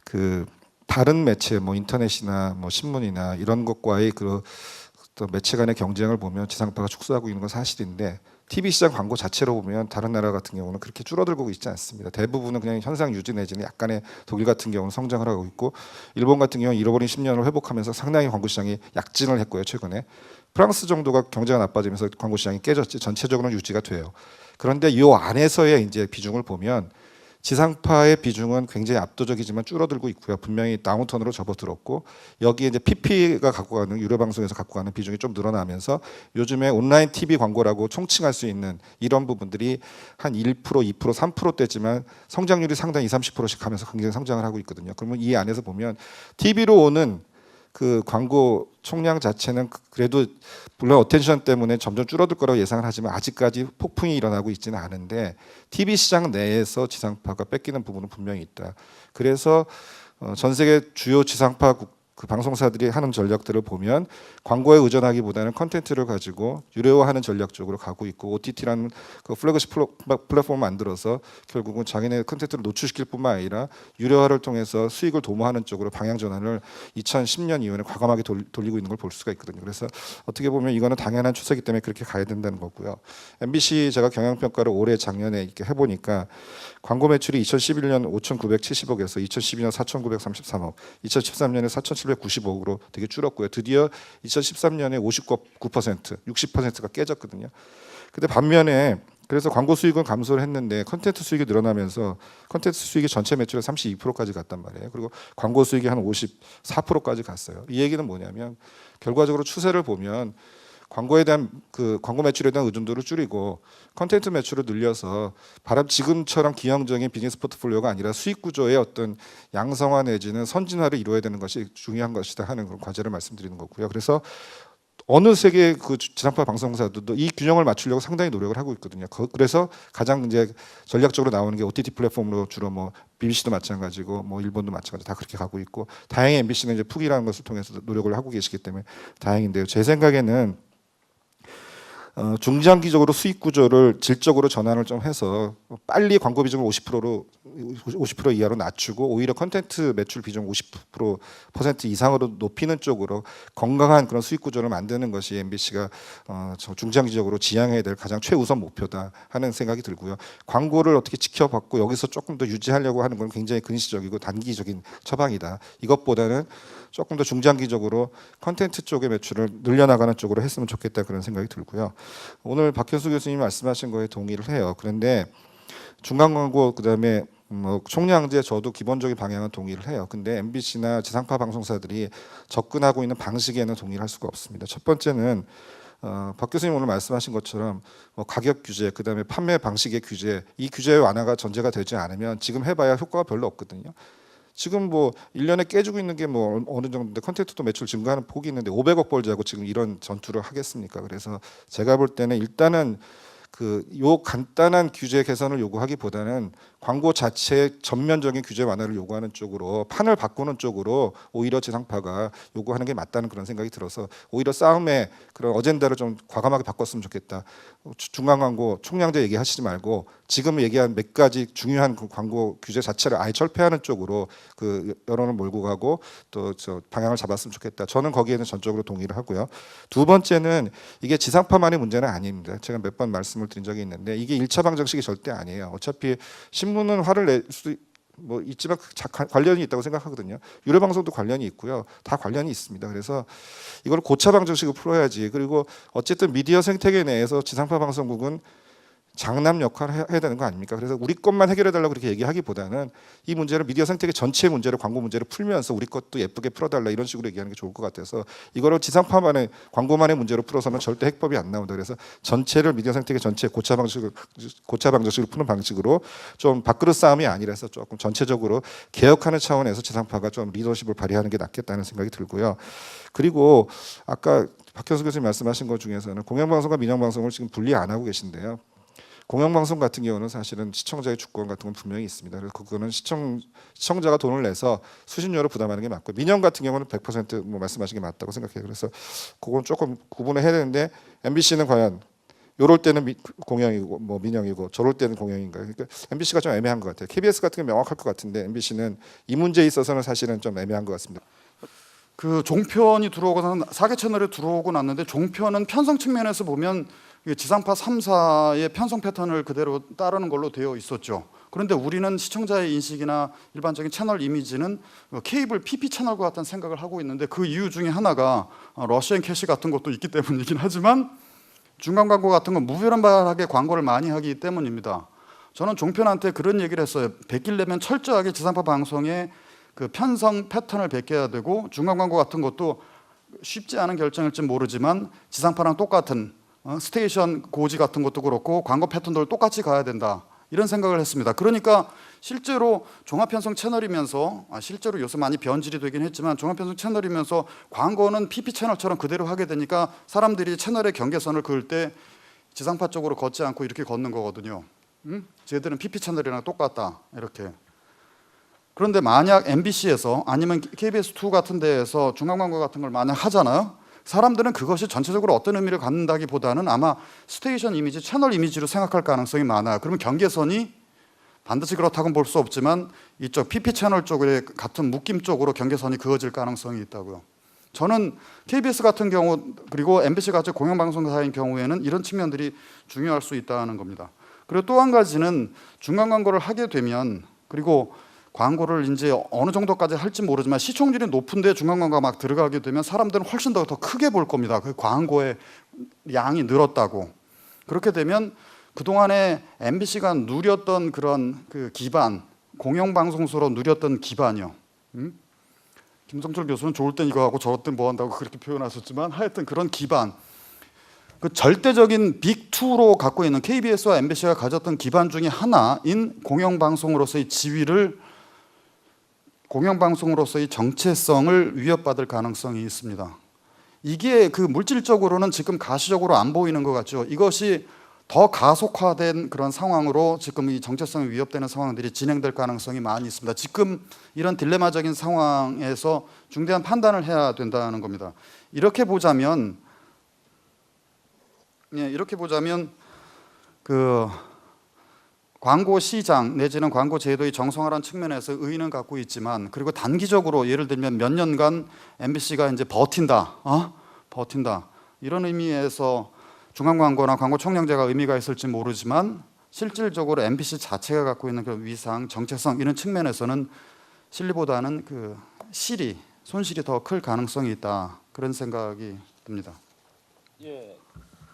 그 다른 매체 뭐 인터넷이나 뭐 신문이나 이런 것과의 그 또 매체 간의 경쟁을 보면 지상파가 축소하고 있는 건 사실인데 TV 시장 광고 자체로 보면 다른 나라 같은 경우는 그렇게 줄어들고 있지 않습니다. 대부분은 그냥 현상 유지 내지는 약간의 독일 같은 경우는 성장을 하고 있고 일본 같은 경우는 잃어버린 10년을 회복하면서 상당히 광고 시장이 약진을 했고요. 최근에 프랑스 정도가 경제가 나빠지면서 광고 시장이 깨졌지 전체적으로는 유지가 돼요. 그런데 이 안에서의 이제 비중을 보면 지상파의 비중은 굉장히 압도적이지만 줄어들고 있고요. 분명히 다운턴으로 접어들었고 여기에 이제 PP가 갖고 가는 유료 방송에서 갖고 가는 비중이 좀 늘어나면서 요즘에 온라인 TV 광고라고 총칭할 수 있는 이런 부분들이 한 1%, 2%, 3%대지만 성장률이 상당히 20, 30%씩 하면서 굉장히 성장을 하고 있거든요. 그러면 이 안에서 보면 TV로 오는 그 광고 총량 자체는 그래도 물론 어텐션 때문에 점점 줄어들 거라고 예상을 하지만 아직까지 폭풍이 일어나고 있지는 않은데 TV 시장 내에서 지상파가 뺏기는 부분은 분명히 있다. 그래서 전 세계 주요 지상파 그 방송사들이 하는 전략들을 보면 광고에 의존하기보다는 컨텐츠를 가지고 유료화하는 전략 쪽으로 가고 있고 OTT라는 그 플래그십 플랫폼을 만들어서 결국은 자기네 컨텐츠를 노출시킬 뿐만 아니라 유료화를 통해서 수익을 도모하는 쪽으로 방향 전환을 2010년 이후에 과감하게 돌리고 있는 걸 볼 수가 있거든요. 그래서 어떻게 보면 이거는 당연한 추세이기 때문에 그렇게 가야 된다는 거고요. MBC 제가 경영평가를 올해 작년에 이렇게 해보니까 광고 매출이 2011년 5,970억에서 2012년 4,933억, 2013년에 4,795억으로 되게 줄었고요. 드디어 2013년에 59%, 60%가 깨졌거든요. 근데 반면에 그래서 광고 수익은 감소를 했는데 컨텐츠 수익이 늘어나면서 컨텐츠 수익이 전체 매출의 32%까지 갔단 말이에요. 그리고 광고 수익이 한 54%까지 갔어요. 이 얘기는 뭐냐면 결과적으로 추세를 보면 광고에 대한 그 광고 매출에 대한 의존도를 줄이고 컨텐츠 매출을 늘려서 지금처럼 기형적인 비즈니스 포트폴리오가 아니라 수익 구조의 어떤 양성화 내지는 선진화를 이루어야 되는 것이 중요한 것이다 하는 그런 과제를 말씀드리는 거고요. 그래서 어느 세계 그 지상파 방송사들도 이 균형을 맞추려고 상당히 노력을 하고 있거든요. 그래서 가장 이제 전략적으로 나오는 게 OTT 플랫폼으로 주로 뭐 BBC도 마찬가지고 뭐 일본도 마찬가지 다 그렇게 가고 있고 다행히 MBC는 이제 푹이라는 것을 통해서 노력을 하고 계시기 때문에 다행인데요. 제 생각에는 중장기적으로 수익 구조를 질적으로 전환을 좀 해서 빨리 광고 비중을 50% 이하로 낮추고 오히려 컨텐츠 매출 비중 50% 이상으로 높이는 쪽으로 건강한 그런 수익 구조를 만드는 것이 MBC가 중장기적으로 지향해야 될 가장 최우선 목표다 하는 생각이 들고요. 광고를 어떻게 지켜받고 여기서 조금 더 유지하려고 하는 건 굉장히 근시적이고 단기적인 처방이다. 이것보다는 조금 더 중장기적으로 컨텐츠 쪽의 매출을 늘려나가는 쪽으로 했으면 좋겠다 그런 생각이 들고요. 오늘 박현수 교수님이 말씀하신 거에 동의를 해요. 그런데 중간 광고 그다음에 총량제 저도 기본적인 방향은 동의를 해요. 근데 MBC나 지상파 방송사들이 접근하고 있는 방식에는 동의를 할 수가 없습니다. 첫 번째는 박 교수님 오늘 말씀하신 것처럼 가격 규제, 그다음에 판매 방식의 규제, 이 규제의 완화가 전제가 되지 않으면 지금 해봐야 효과가 별로 없거든요. 지금 1년에 깨지고 있는 게 어느 정도인데 컨텐츠도 매출 증가하는 폭이 있는데 500억 벌자고 지금 이런 전투를 하겠습니까? 그래서 제가 볼 때는 일단은 요 간단한 규제 개선을 요구하기보다는 광고 자체의 전면적인 규제 완화를 요구하는 쪽으로 판을 바꾸는 쪽으로 오히려 지상파가 요구하는 게 맞다는 그런 생각이 들어서 오히려 싸움의 그런 어젠다를 좀 과감하게 바꿨으면 좋겠다. 중간 광고 총량제 얘기하시지 말고 지금 얘기한 몇 가지 중요한 그 광고 규제 자체를 아예 철폐하는 쪽으로 여론을 몰고 가고 또 방향을 잡았으면 좋겠다. 저는 거기에는 전적으로 동의를 하고요. 두 번째는 이게 지상파만의 문제는 아닙니다. 제가 몇 번 말씀을 드린 적이 있는데 이게 1차 방정식이 절대 아니에요. 어차피 신문은 화를 낼 수도 있지만 관련이 있다고 생각하거든요. 유료 방송도 관련이 있고요. 다 관련이 있습니다. 그래서 이걸 고차 방정식으로 풀어야지. 그리고 어쨌든 미디어 생태계 내에서 지상파 방송국은 장남 역할을 해야 되는 거 아닙니까? 그래서 우리 것만 해결해 달라고 그렇게 얘기하기보다는 이 문제를 미디어 생태계 전체의 문제를 광고 문제를 풀면서 우리 것도 예쁘게 풀어달라 이런 식으로 얘기하는 게 좋을 것 같아서 이거를 지상파만의 광고만의 문제로 풀어서는 절대 해법이 안 나온다. 그래서 전체를 미디어 생태계 전체 고차 방정식을 푸는 방식으로 좀 밥그릇 싸움이 아니라서 조금 전체적으로 개혁하는 차원에서 지상파가 좀 리더십을 발휘하는 게 낫겠다는 생각이 들고요. 그리고 아까 박현수 교수님 말씀하신 것 중에서는 공영방송과 민영방송을 지금 분리 안 하고 계신데요. 공영방송 같은 경우는 사실은 시청자의 주권 같은 건 분명히 있습니다. 그래서 그거는 시청자가 돈을 내서 수신료를 부담하는 게 맞고 민영 같은 경우는 100% 말씀하신 게 맞다고 생각해요. 그래서 그건 조금 구분을 해야 되는데 MBC는 과연 요럴 때는 공영이고 민영이고 저럴 때는 공영인가요? 그러니까 MBC가 좀 애매한 것 같아요. KBS 같은 게 명확할 것 같은데 MBC는 이 문제에 있어서는 사실은 좀 애매한 것 같습니다. 그 종편이 들어오고 4개 채널에 들어오고 났는데 종편은 편성 측면에서 보면 지상파 3사의 편성 패턴을 그대로 따르는 걸로 되어 있었죠. 그런데 우리는 시청자의 인식이나 일반적인 채널 이미지는 케이블 PP 채널과 같은 생각을 하고 있는데 그 이유 중에 하나가 러시안 캐시 같은 것도 있기 때문이긴 하지만 중간 광고 같은 건 무분별하게 광고를 많이 하기 때문입니다. 저는 종편한테 그런 얘기를 했어요. 베끼려면 철저하게 지상파 방송의 그 편성 패턴을 베껴야 되고 중간 광고 같은 것도 쉽지 않은 결정일지 모르지만 지상파랑 똑같은 스테이션 고지 같은 것도 그렇고 광고 패턴들 똑같이 가야 된다 이런 생각을 했습니다. 그러니까 실제로 종합편성 채널이면서 실제로 요새 많이 변질이 되긴 했지만 종합편성 채널이면서 광고는 PP 채널처럼 그대로 하게 되니까 사람들이 채널의 경계선을 그을 때 지상파 쪽으로 걷지 않고 이렇게 걷는 거거든요. 쟤들은 PP 채널이랑 똑같다 이렇게. 그런데 만약 MBC에서 아니면 KBS2 같은 데에서 중간 광고 같은 걸 만약 하잖아요. 사람들은 그것이 전체적으로 어떤 의미를 갖는다기보다는 아마 스테이션 이미지, 채널 이미지로 생각할 가능성이 많아요. 그러면 경계선이 반드시 그렇다고는 볼 수 없지만 이쪽 PP 채널 쪽의 같은 묶임 쪽으로 경계선이 그어질 가능성이 있다고요. 저는 KBS 같은 경우 그리고 MBC 같은 공영방송사인 경우에는 이런 측면들이 중요할 수 있다는 겁니다. 그리고 또 한 가지는 중간 광고를 하게 되면 그리고 광고를 이제 어느 정도까지 할지 모르지만 시청률이 높은데 중간 광고가 막 들어가게 되면 사람들은 훨씬 더 크게 볼 겁니다. 그 광고의 양이 늘었다고. 그렇게 되면 그동안에 MBC가 누렸던 그런 그 기반, 공영방송소로 누렸던 기반이요. 김성철 교수는 좋을 땐 이거 하고 저럴 땐 뭐 한다고 그렇게 표현하셨지만 하여튼 그런 기반. 그 절대적인 빅2로 갖고 있는 KBS와 MBC가 가졌던 기반 중에 하나인 공영방송으로서의 지위를 공영방송으로서의 정체성을 위협받을 가능성이 있습니다. 이게 그 물질적으로는 지금 가시적으로 안 보이는 것 같죠. 이것이 더 가속화된 그런 상황으로 지금 이 정체성이 위협되는 상황들이 진행될 가능성이 많이 있습니다. 지금 이런 딜레마적인 상황에서 중대한 판단을 해야 된다는 겁니다. 이렇게 보자면 예, 이렇게 보자면 그 광고 시장 내지는 광고 제도의 정성화라는 측면에서 의의는 갖고 있지만, 그리고 단기적으로 예를 들면 몇 년간 MBC가 이제 버틴다, 버틴다 이런 의미에서 중앙광고나 광고 총량제가 의미가 있을지 모르지만, 실질적으로 MBC 자체가 갖고 있는 그 위상, 정체성 이런 측면에서는 실리보다는 그 손실이 더 클 가능성이 있다, 그런 생각이 듭니다. 예,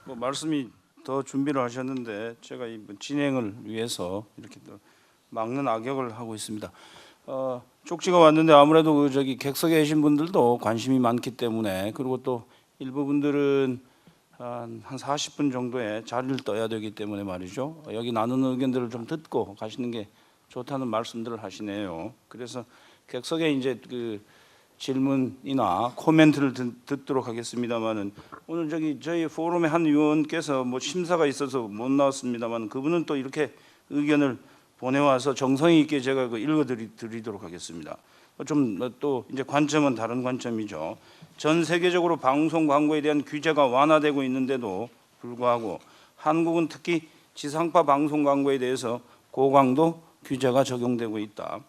뭐 말씀이 더 준비를 하셨는데 제가 이 진행을 위해서 이렇게 또 막는 악역을 하고 있습니다. 쪽지가 왔는데 아무래도 그 저기 객석에 계신 분들도 관심이 많기 때문에, 그리고 또 일부 분들은 한 40분 정도의 자리를 떠야 되기 때문에 말이죠. 여기 나누는 의견들을 좀 듣고 가시는 게 좋다는 말씀들을 하시네요. 그래서 객석에 이제 그 질문이나 코멘트를 듣도록 하겠습니다만은, 오늘 저희 포럼의 한 위원께서 뭐 심사가 있어서 못 나왔습니다만, 그분은 또 이렇게 의견을 보내와서 정성이 있게 제가 읽어드리도록 하겠습니다. 좀 또 이제 관점은 다른 관점이죠. 전 세계적으로 방송 광고에 대한 규제가 완화되고 있는데도 불구하고 한국은 특히 지상파 방송 광고에 대해서 고강도 규제가 적용되고 있다.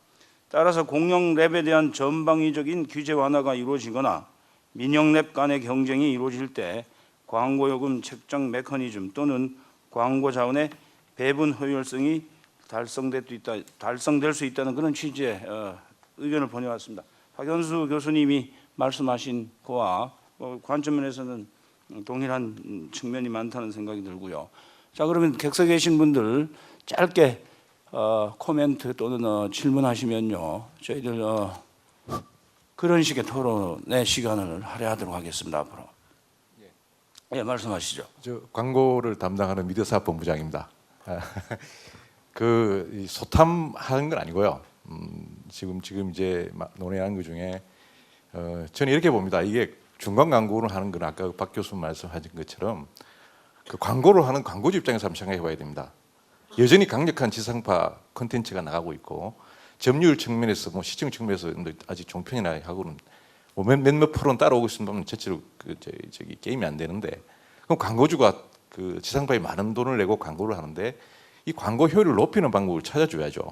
따라서 공영 랩에 대한 전방위적인 규제 완화가 이루어지거나 민영 랩 간의 경쟁이 이루어질 때 광고요금 책정 메커니즘 또는 광고 자원의 배분 효율성이 달성될 수 있다는 그런 취지의 의견을 보내왔습니다. 박현수 교수님이 말씀하신 거와 관점면에서는 동일한 측면이 많다는 생각이 들고요. 자, 그러면 객석에 계신 분들 짧게 코멘트 또는 질문하시면요, 저희들 그런 식의 토론의 시간을 할애하도록 하겠습니다. 앞으로. 예, 말씀하시죠. 저 광고를 담당하는 미디어사업본부장입니다. 그 소탐하는 건 아니고요. 지금 이제 논의하는 것 중에 저는 이렇게 봅니다. 이게 중간 광고를 하는 건 아까 박 교수 말씀하신 것처럼 그 광고를 하는 광고주 입장에서 한번 생각해봐야 됩니다. 여전히 강력한 지상파 콘텐츠가 나가고 있고, 점유율 측면에서 뭐 시청 측면에서 아직 종편이나 하고는 뭐 몇몇 프로는 따라오고 있으면 실제로 저기 게임이 안 되는데, 그럼 광고주가 그 지상파에 많은 돈을 내고 광고를 하는데 이 광고 효율을 높이는 방법을 찾아줘야죠.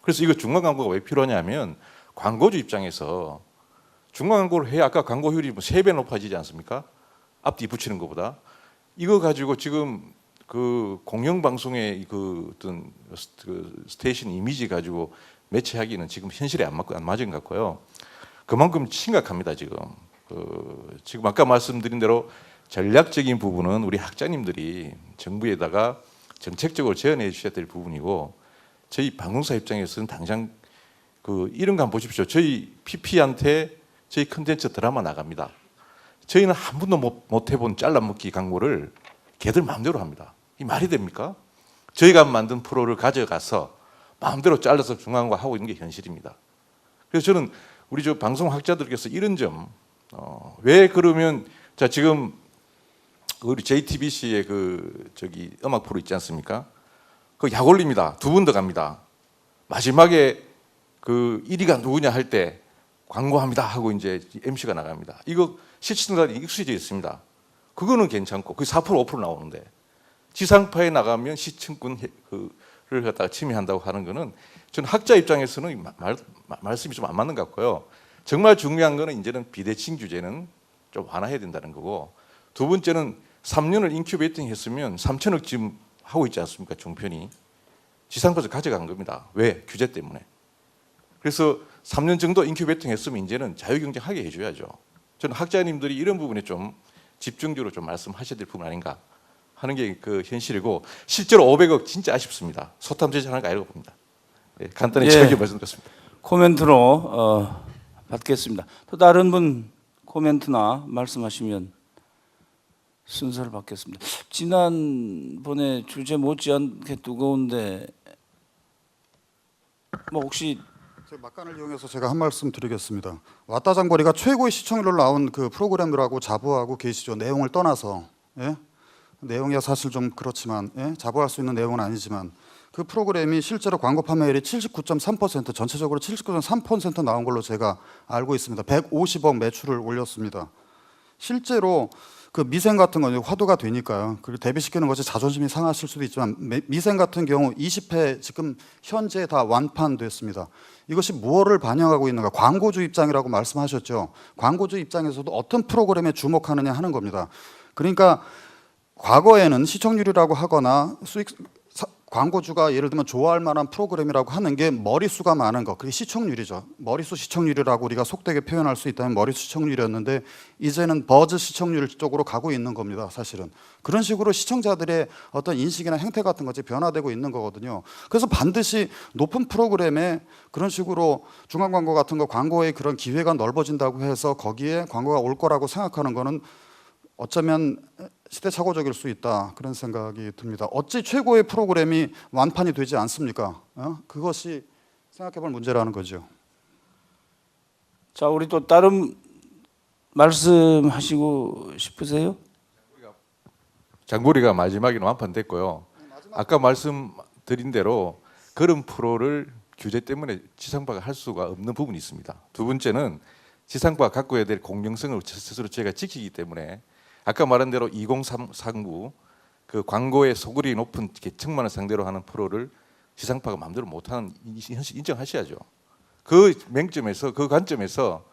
그래서 이거 중간 광고가 왜 필요하냐면, 광고주 입장에서 중간 광고를 해야 아까 광고 효율이 뭐 3배 높아지지 않습니까? 앞뒤 붙이는 것보다. 이거 가지고 지금 그 공영방송의 그 어떤 그 스테이션 이미지 가지고 매치하기는 지금 현실에 안 맞은 것 같고요. 그만큼 심각합니다. 지금 아까 말씀드린 대로 전략적인 부분은 우리 학자님들이 정부에다가 정책적으로 제안해 주셔야 될 부분이고, 저희 방송사 입장에서는 당장 그 이런 거 한번 보십시오. 저희 PP한테 저희 컨텐츠 드라마 나갑니다. 저희는 한 번도 못 해본 잘라먹기 광고를 걔들 마음대로 합니다. 이 말이 됩니까? 저희가 만든 프로를 가져가서 마음대로 잘라서 중간광고 하고 있는 게 현실입니다. 그래서 저는 우리 저 방송학자들께서 이런 점, 왜 그러면, 자, 지금 우리 JTBC의 그 저기 음악 프로 있지 않습니까? 그 약 올립니다. 2번 더 갑니다. 마지막에 그 1위가 누구냐 할 때 광고합니다 하고 이제 MC가 나갑니다. 이거 시청자들이 익숙해져 있습니다. 그거는 괜찮고, 그게 4% 5% 나오는데, 지상파에 나가면 시청권을 갖다가 침해한다고 하는 거는 저는 학자 입장에서는 말씀이 좀 안 맞는 것 같고요. 정말 중요한 거는 이제는 비대칭 규제는 좀 완화해야 된다는 거고, 두 번째는 3년을 인큐베이팅 했으면 3천억 지금 하고 있지 않습니까? 종편이 지상파에서 가져간 겁니다. 왜? 규제 때문에. 그래서 3년 정도 인큐베이팅 했으면 이제는 자유경쟁하게 해줘야죠. 저는 학자님들이 이런 부분에 좀 집중적으로 좀 말씀하셔야 될 부분 아닌가 하는 게 그 현실이고, 실제로 500억 진짜 아쉽습니다. 소탐 제재하는 거 아니라고 봅니다. 예, 간단히 짧게 말씀드렸습니다. 코멘트로 받겠습니다. 또 다른 분 코멘트나 말씀하시면 순서를 받겠습니다. 지난번에 주제 못지않게 뜨거운데 뭐 혹시 제 막간을 이용해서 제가 한 말씀 드리겠습니다. 왔다 장거리가 최고의 시청률로 나온 그 프로그램이라고 자부하고 계시죠. 내용을 떠나서. 예? 내용이야 사실 좀 그렇지만, 예? 자부할 수 있는 내용은 아니지만, 그 프로그램이 실제로 광고 판매율이 79.3%, 전체적으로 79.3% 나온 걸로 제가 알고 있습니다. 150억 매출을 올렸습니다. 실제로 그 미생 같은 건 화두가 되니까요. 그리고 대비시키는 것이 자존심이 상하실 수도 있지만 미생 같은 경우 20회 지금 현재 다 완판됐습니다. 이것이 무엇을 반영하고 있는가? 광고주 입장이라고 말씀하셨죠. 광고주 입장에서도 어떤 프로그램에 주목하느냐 하는 겁니다. 그러니까 과거에는 시청률이라고 하거나 광고주가 예를 들면 좋아할 만한 프로그램이라고 하는 게 머릿수가 많은 거, 그게 시청률이죠. 머릿수 시청률이라고 우리가 속되게 표현할 수 있다면 머릿수 시청률이었는데 이제는 버즈 시청률 쪽으로 가고 있는 겁니다. 사실은 그런 식으로 시청자들의 어떤 인식이나 행태 같은 것이 변화되고 있는 거거든요. 그래서 반드시 높은 프로그램에 그런 식으로 중간 광고 같은 거 광고의 그런 기회가 넓어진다고 해서 거기에 광고가 올 거라고 생각하는 거는 어쩌면 시대착오적일 수 있다, 그런 생각이 듭니다. 어찌 최고의 프로그램이 완판이 되지 않습니까? 그것이 생각해볼 문제라는 거죠. 자, 우리 또 다른 말씀하시고 싶으세요? 장고리가 마지막에는 완판됐고요. 아까 말씀드린 대로 그런 프로를 규제 때문에 지상파가 할 수가 없는 부분이 있습니다. 두 번째는 지상파가 갖고 해야 될 공정성을 스스로 저희가 지키기 때문에 아까 말한 대로 2039 그 광고의 소굴이 높은 계층만을 상대로 하는 프로를 지상파가 마음대로 못하는 현실 인정하셔야죠. 그 맹점에서 그 관점에서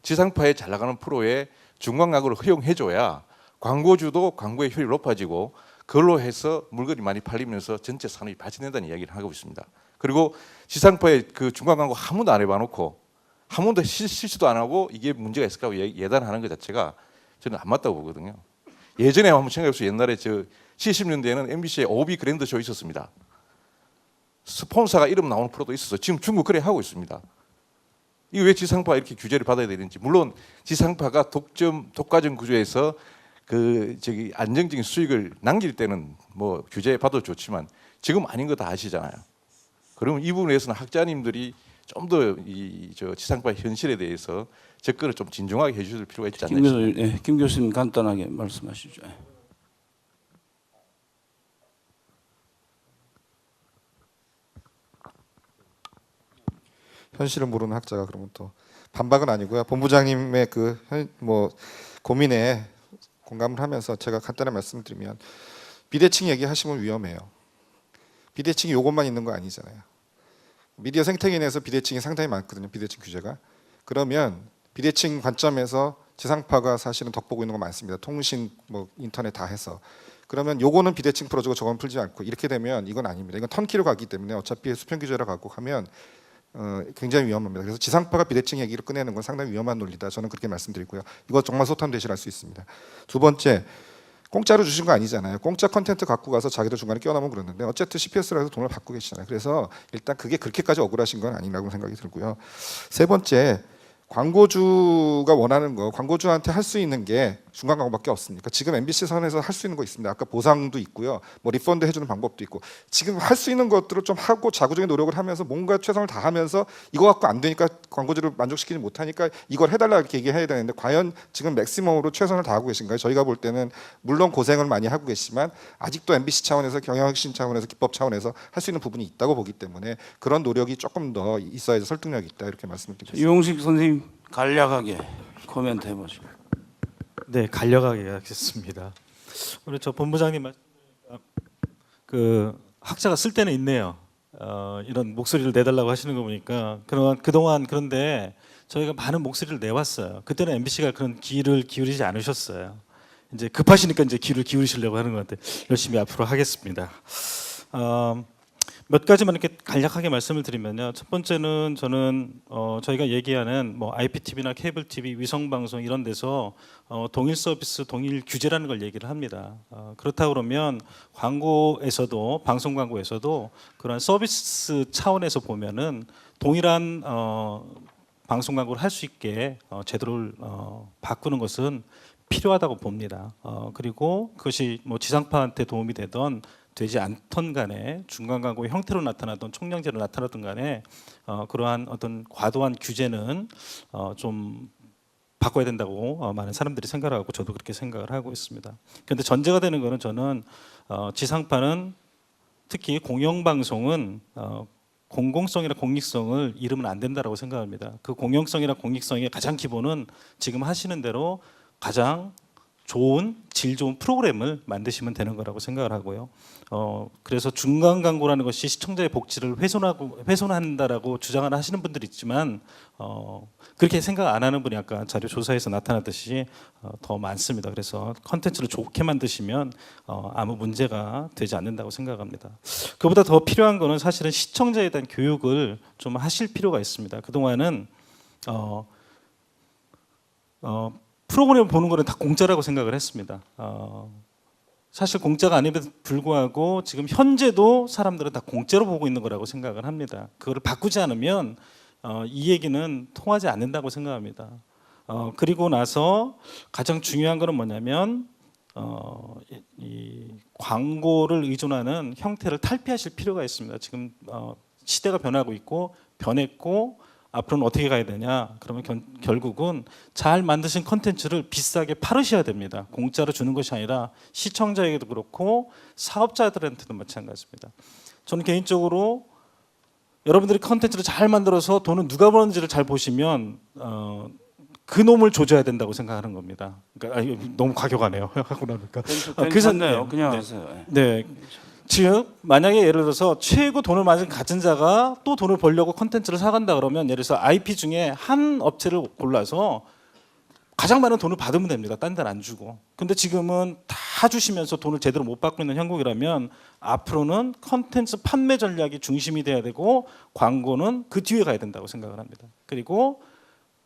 지상파에 잘 나가는 프로에 중간 광고를 허용해줘야 광고주도 광고의 효율이 높아지고 그걸로 해서 물건이 많이 팔리면서 전체 산업이 발전된다는 이야기를 하고 있습니다. 그리고 지상파에 그 중간 광고 한 번도 안 해봐놓고 한 번도 실수도 안 하고 이게 문제가 있을 거라고 예단하는 것 자체가 저는 안 맞다고 보거든요. 예전에 한번 생각해보세요. 옛날에 70년대에는 MBC에 오비 그랜드 쇼 있었습니다. 스폰서가 이름 나오는 프로도 있었어요. 지금 중국 그래 하고 있습니다. 이거 왜 지상파 이렇게 규제를 받아야 되는지. 물론 지상파가 독과점 구조에서 안정적인 수익을 남길 때는 뭐 규제 받아도 좋지만 지금 아닌 거 다 아시잖아요. 그러면 이 부분에서는 학자님들이 좀 더 지상파 현실에 대해서 접근을 좀 진중하게 해주실 필요가 있지 않나 싶습니다. 김 교수님 간단하게 말씀하시죠. 현실을 모르는 학자가 그러면 또 반박은 아니고요. 본부장님의 고민에 공감을 하면서 제가 간단히 말씀드리면 비대칭 얘기하시면 위험해요. 비대칭이 이것만 있는 거 아니잖아요. 미디어 생태계 내에서 비대칭이 상당히 많거든요. 비대칭 규제가. 그러면 비대칭 관점에서 지상파가 사실은 덕보고 있는 거 많습니다. 통신, 인터넷 다 해서. 그러면 요거는 비대칭 풀어주고 저건 풀지 않고 이렇게 되면 이건 아닙니다. 이건 턴키로 가기 때문에 어차피 수평 규제로 가고 하면 굉장히 위험합니다. 그래서 지상파가 비대칭 얘기를 꺼내는 건 상당히 위험한 논리다. 저는 그렇게 말씀드리고요. 이거 정말 소탐 대실할 수 있습니다. 두 번째, 공짜로 주신 거 아니잖아요. 공짜 컨텐츠 갖고 가서 자기도 중간에 끼워넣으면 그러는데 어쨌든 CPS라서 돈을 받고 계시잖아요. 그래서 일단 그게 그렇게까지 억울하신 건 아니라고 생각이 들고요. 세 번째, 광고주가 원하는 거, 광고주한테 할 수 있는 게 중간 광고밖에 없습니까? 지금 MBC 선에서 할 수 있는 거 있습니다. 아까 보상도 있고요, 리펀드 해주는 방법도 있고, 지금 할 수 있는 것들을 좀 하고 자구적인 노력을 하면서 뭔가 최선을 다하면서 이거 갖고 안 되니까 광고주를 만족시키지 못하니까 이걸 해달라 이렇게 얘기해야 되는데 과연 지금 맥시멈으로 최선을 다하고 계신가요? 저희가 볼 때는 물론 고생을 많이 하고 계시지만 아직도 MBC 차원에서 경영혁신 차원에서 기법 차원에서 할 수 있는 부분이 있다고 보기 때문에 그런 노력이 조금 더 있어야지 설득력이 있다, 이렇게 말씀을 드리겠습니다. 이용식 선생님 간략하게 코멘트 해보시죠. 네, 간략하게 하겠습니다. 오늘 저 본부장님 말씀 학자가 쓸 때는 있네요. 이런 목소리를 내달라고 하시는 거 보니까 그동안 그런데 저희가 많은 목소리를 내왔어요. 그때는 MBC가 그런 귀를 기울이지 않으셨어요. 이제 급하시니까 이제 귀를 기울이시려고 하는 것 같아요. 열심히 앞으로 하겠습니다. 몇 가지만 이렇게 간략하게 말씀을 드리면요. 첫 번째는 저는 저희가 얘기하는 IPTV나 케이블 TV, 위성 방송 이런 데서 동일 서비스, 동일 규제라는 걸 얘기를 합니다. 그렇다 그러면 광고에서도, 방송 광고에서도 그런 서비스 차원에서 보면은 동일한 방송 광고를 할 수 있게 제도를 바꾸는 것은 필요하다고 봅니다. 그리고 그것이 지상파한테 도움이 되지 않던 간에 중간 광고의 형태로 나타나던 총량제로 나타나던 간에 그러한 어떤 과도한 규제는 좀 바꿔야 된다고 많은 사람들이 생각을 하고 저도 그렇게 생각을 하고 있습니다. 그런데 전제가 되는 거는 저는 지상파는 특히 공영방송은 공공성이나 공익성을 잃으면 안 된다고 생각합니다. 그 공영성이나 공익성의 가장 기본은 지금 하시는 대로 가장 좋은 질 좋은 프로그램을 만드시면 되는 거라고 생각을 하고요. 그래서 중간 광고라는 것이 시청자의 복지를 훼손한다라고 주장을 하시는 분들이 있지만 그렇게 생각 안 하는 분이 아까 자료 조사에서 나타났듯이 더 많습니다. 그래서 컨텐츠를 좋게 만드시면 아무 문제가 되지 않는다고 생각합니다. 그보다 더 필요한 거는 사실은 시청자에 대한 교육을 좀 하실 필요가 있습니다. 그동안은 프로그램 보는 거는 다 공짜라고 생각을 했습니다. 사실 공짜가 아님에도 불구하고 지금 현재도 사람들은 다 공짜로 보고 있는 거라고 생각을 합니다. 그거를 바꾸지 않으면 이 얘기는 통하지 않는다고 생각합니다. 그리고 나서 가장 중요한 거는 뭐냐면 이 광고를 의존하는 형태를 탈피하실 필요가 있습니다. 지금 시대가 변하고 있고 변했고 앞으로는 어떻게 가야 되냐? 그러면 결국은 잘 만드신 컨텐츠를 비싸게 팔으셔야 됩니다. 공짜로 주는 것이 아니라 시청자에게도 그렇고 사업자들한테도 마찬가지입니다. 저는 개인적으로 여러분들이 컨텐츠를 잘 만들어서 돈은 누가 버는지를 잘 보시면 그 놈을 조져야 된다고 생각하는 겁니다. 그러니까 너무 과격하네요. 하고 나니까. 괜찮네요. 그냥 하세요. 네. 즉 만약에 예를 들어서 최고 돈을 많이 가진 자가 또 돈을 벌려고 컨텐츠를 사간다 그러면 예를 들어서 IP 중에 한 업체를 골라서 가장 많은 돈을 받으면 됩니다. 딴 데는 안 주고. 근데 지금은 다 주시면서 돈을 제대로 못 받고 있는 형국이라면 앞으로는 컨텐츠 판매 전략이 중심이 돼야 되고 광고는 그 뒤에 가야 된다고 생각을 합니다. 그리고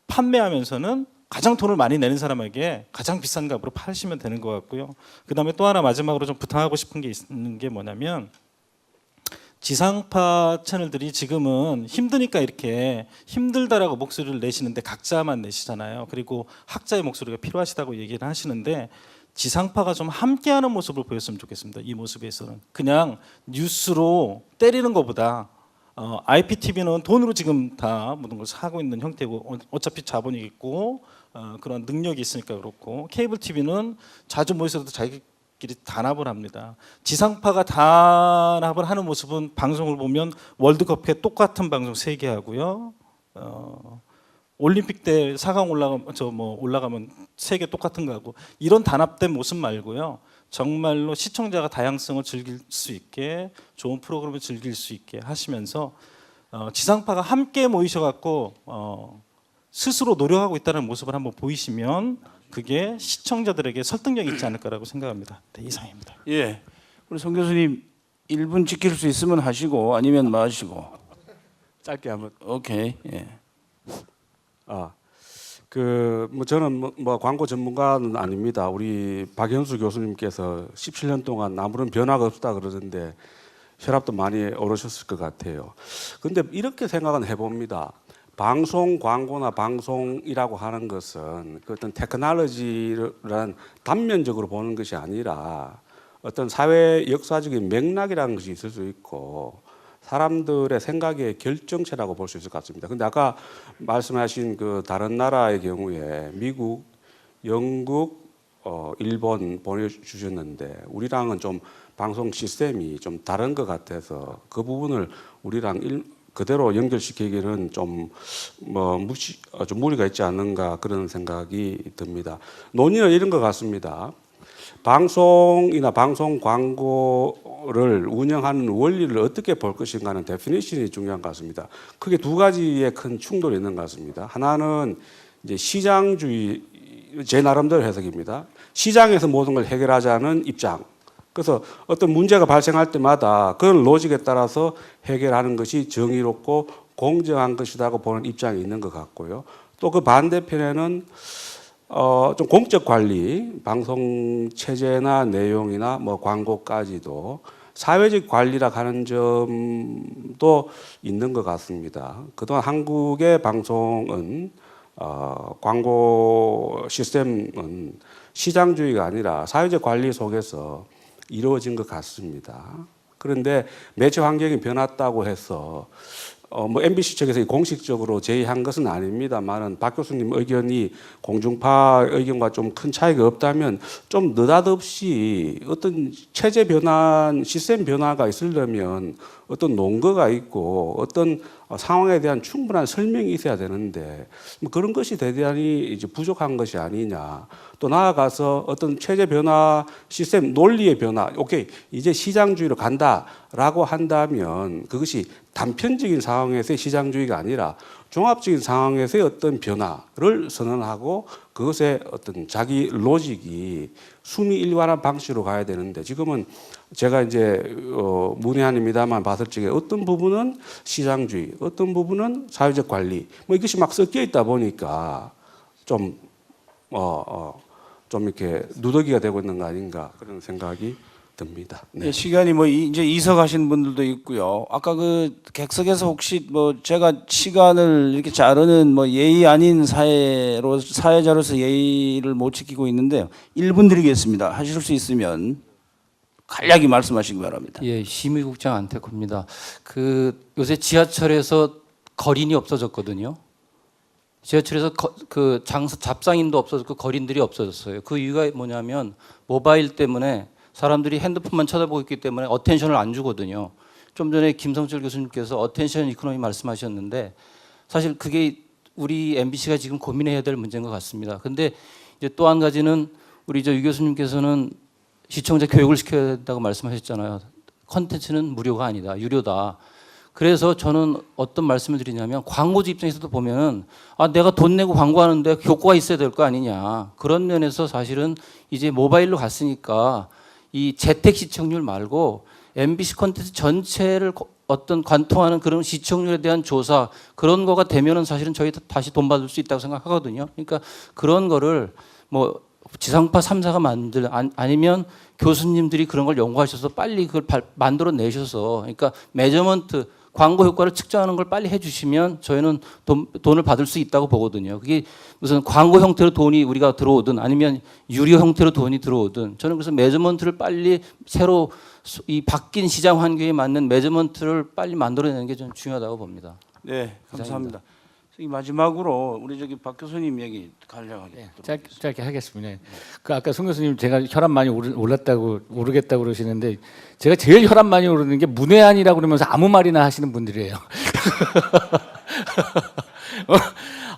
판매하면서는 가장 돈을 많이 내는 사람에게 가장 비싼 값으로 파시면 되는 것 같고요. 그다음에 또 하나 마지막으로 좀 부탁하고 싶은 게 있는 게 뭐냐면 지상파 채널들이 지금은 힘드니까 이렇게 힘들다라고 목소리를 내시는데 각자만 내시잖아요. 그리고 학자의 목소리가 필요하시다고 얘기를 하시는데 지상파가 좀 함께하는 모습을 보였으면 좋겠습니다. 이 모습에서는 그냥 뉴스로 때리는 것보다 IPTV는 돈으로 지금 다 모든 걸 사고 있는 형태고 어차피 자본이 있고 그런 능력이 있으니까 그렇고 케이블 TV는 자주 모여서도 자기끼리 단합을 합니다. 지상파가 단합을 하는 모습은 방송을 보면 월드컵에 똑같은 방송 3개 하고요. 올림픽 때 4강 올라가면 3개 똑같은 거 하고 이런 단합된 모습 말고요. 정말로 시청자가 다양성을 즐길 수 있게 좋은 프로그램을 즐길 수 있게 하시면서 지상파가 함께 모이셔갖고 스스로 노력하고 있다는 모습을 한번 보이시면 그게 시청자들에게 설득력이 있지 않을까라고 생각합니다. 네, 이상입니다. 예, 우리 송 교수님 1분 지킬 수 있으면 하시고 아니면 마시고. 짧게 한번. 오케이. 예. 저는 광고 전문가는 아닙니다. 우리 박현수 교수님께서 17년 동안 아무런 변화가 없다 그러던데 혈압도 많이 오르셨을 것 같아요. 근데 이렇게 생각은 해봅니다. 방송 광고나 방송이라고 하는 것은 그 어떤 테크놀로지라는 단면적으로 보는 것이 아니라 어떤 사회 역사적인 맥락이라는 것이 있을 수 있고 사람들의 생각의 결정체라고 볼 수 있을 것 같습니다. 근데 아까 말씀하신 그 다른 나라의 경우에 미국, 영국, 일본 보내주셨는데 우리랑은 좀 방송 시스템이 좀 다른 것 같아서 그 부분을 우리랑 그대로 연결시키기는 좀 무리가 있지 않는가 그런 생각이 듭니다. 논의는 이런 것 같습니다. 방송이나 방송 광고를 운영하는 원리를 어떻게 볼 것인가는 데피니션이 중요한 것 같습니다. 크게 두 가지의 큰 충돌이 있는 것 같습니다. 하나는 이제 시장주의, 제 나름대로 해석입니다. 시장에서 모든 걸 해결하자는 입장. 그래서 어떤 문제가 발생할 때마다 그런 로직에 따라서 해결하는 것이 정의롭고 공정한 것이라고 보는 입장이 있는 것 같고요. 또 그 반대편에는 좀 공적 관리, 방송 체제나 내용이나 광고까지도 사회적 관리라 하는 점도 있는 것 같습니다. 그동안 한국의 방송은 광고 시스템은 시장주의가 아니라 사회적 관리 속에서 이루어진 것 같습니다. 그런데 매체 환경이 변했다고 해서 MBC 측에서 공식적으로 제의한 것은 아닙니다만은 박 교수님 의견이 공중파 의견과 좀 큰 차이가 없다면 좀 느닷없이 어떤 체제 변화, 시스템 변화가 있으려면 어떤 논거가 있고 어떤 상황에 대한 충분한 설명이 있어야 되는데 뭐 그런 것이 대단히 이제 부족한 것이 아니냐. 또 나아가서 어떤 체제 변화, 시스템 논리의 변화, 오케이 이제 시장주의로 간다라고 한다면 그것이 단편적인 상황에서의 시장주의가 아니라 종합적인 상황에서의 어떤 변화를 선언하고 그것에 어떤 자기 로직이 수미일관한 방식으로 가야 되는데 지금은 제가 이제 문외한입니다만 봤을 적에 어떤 부분은 시장주의, 어떤 부분은 사회적 관리, 뭐 이것이 막 섞여 있다 보니까 좀 이렇게 누더기가 되고 있는 거 아닌가 그런 생각이 듭니다. 네. 시간이 뭐 이제 이석하신 분들도 있고요. 아까 그 객석에서 혹시 뭐 제가 시간을 이렇게 자르는 뭐 예의 아닌 사회자로서 예의를 못 지키고 있는데요. 1분 드리겠습니다. 하실 수 있으면 간략히 말씀하시기 바랍니다. 예, 심의국장 안태호입니다. 그 요새 지하철에서 거린이 없어졌거든요. 지하철에서 그 잡상인도 없어졌고 거린들이 없어졌어요. 그 이유가 뭐냐면 모바일 때문에 사람들이 핸드폰만 쳐다보고 있기 때문에 어텐션을 안 주거든요. 좀 전에 김성철 교수님께서 어텐션 이코노미 말씀하셨는데 사실 그게 우리 MBC가 지금 고민해야 될 문제인 것 같습니다. 근데 이제 또 한 가지는 우리 유 교수님께서는 시청자 교육을 시켜야 된다고 말씀하셨잖아요. 콘텐츠는 무료가 아니다, 유료다. 그래서 저는 어떤 말씀을 드리냐면 광고주 입장에서도 보면은 내가 돈 내고 광고하는데 효과가 있어야 될 거 아니냐. 그런 면에서 사실은 이제 모바일로 갔으니까 이 재택 시청률 말고 MBC 콘텐츠 전체를 어떤 관통하는 그런 시청률에 대한 조사 그런 거가 되면은 사실은 저희 다시 돈 받을 수 있다고 생각하거든요. 그러니까 그런 거를 뭐 지상파 3사가 아니면 교수님들이 그런 걸 연구하셔서 빨리 그걸 만들어 내셔서 그러니까 매저먼트 광고 효과를 측정하는 걸 빨리 해주시면 저희는 돈을 받을 수 있다고 보거든요. 그게 무슨 광고 형태로 돈이 우리가 들어오든 아니면 유료 형태로 돈이 들어오든 저는 그래서 매저먼트를 빨리 새로 이 바뀐 시장 환경에 맞는 매저먼트를 빨리 만들어내는 게 좀 중요하다고 봅니다. 네, 감사합니다. 마지막으로 우리 박 교수님 얘기 간략하게. 네, 짧게 하겠습니다. 그 아까 송 교수님 제가 혈압 많이 오르겠다고 그러시는데 제가 제일 혈압 많이 오르는 게 문외한이라고 그러면서 아무 말이나 하시는 분들이에요.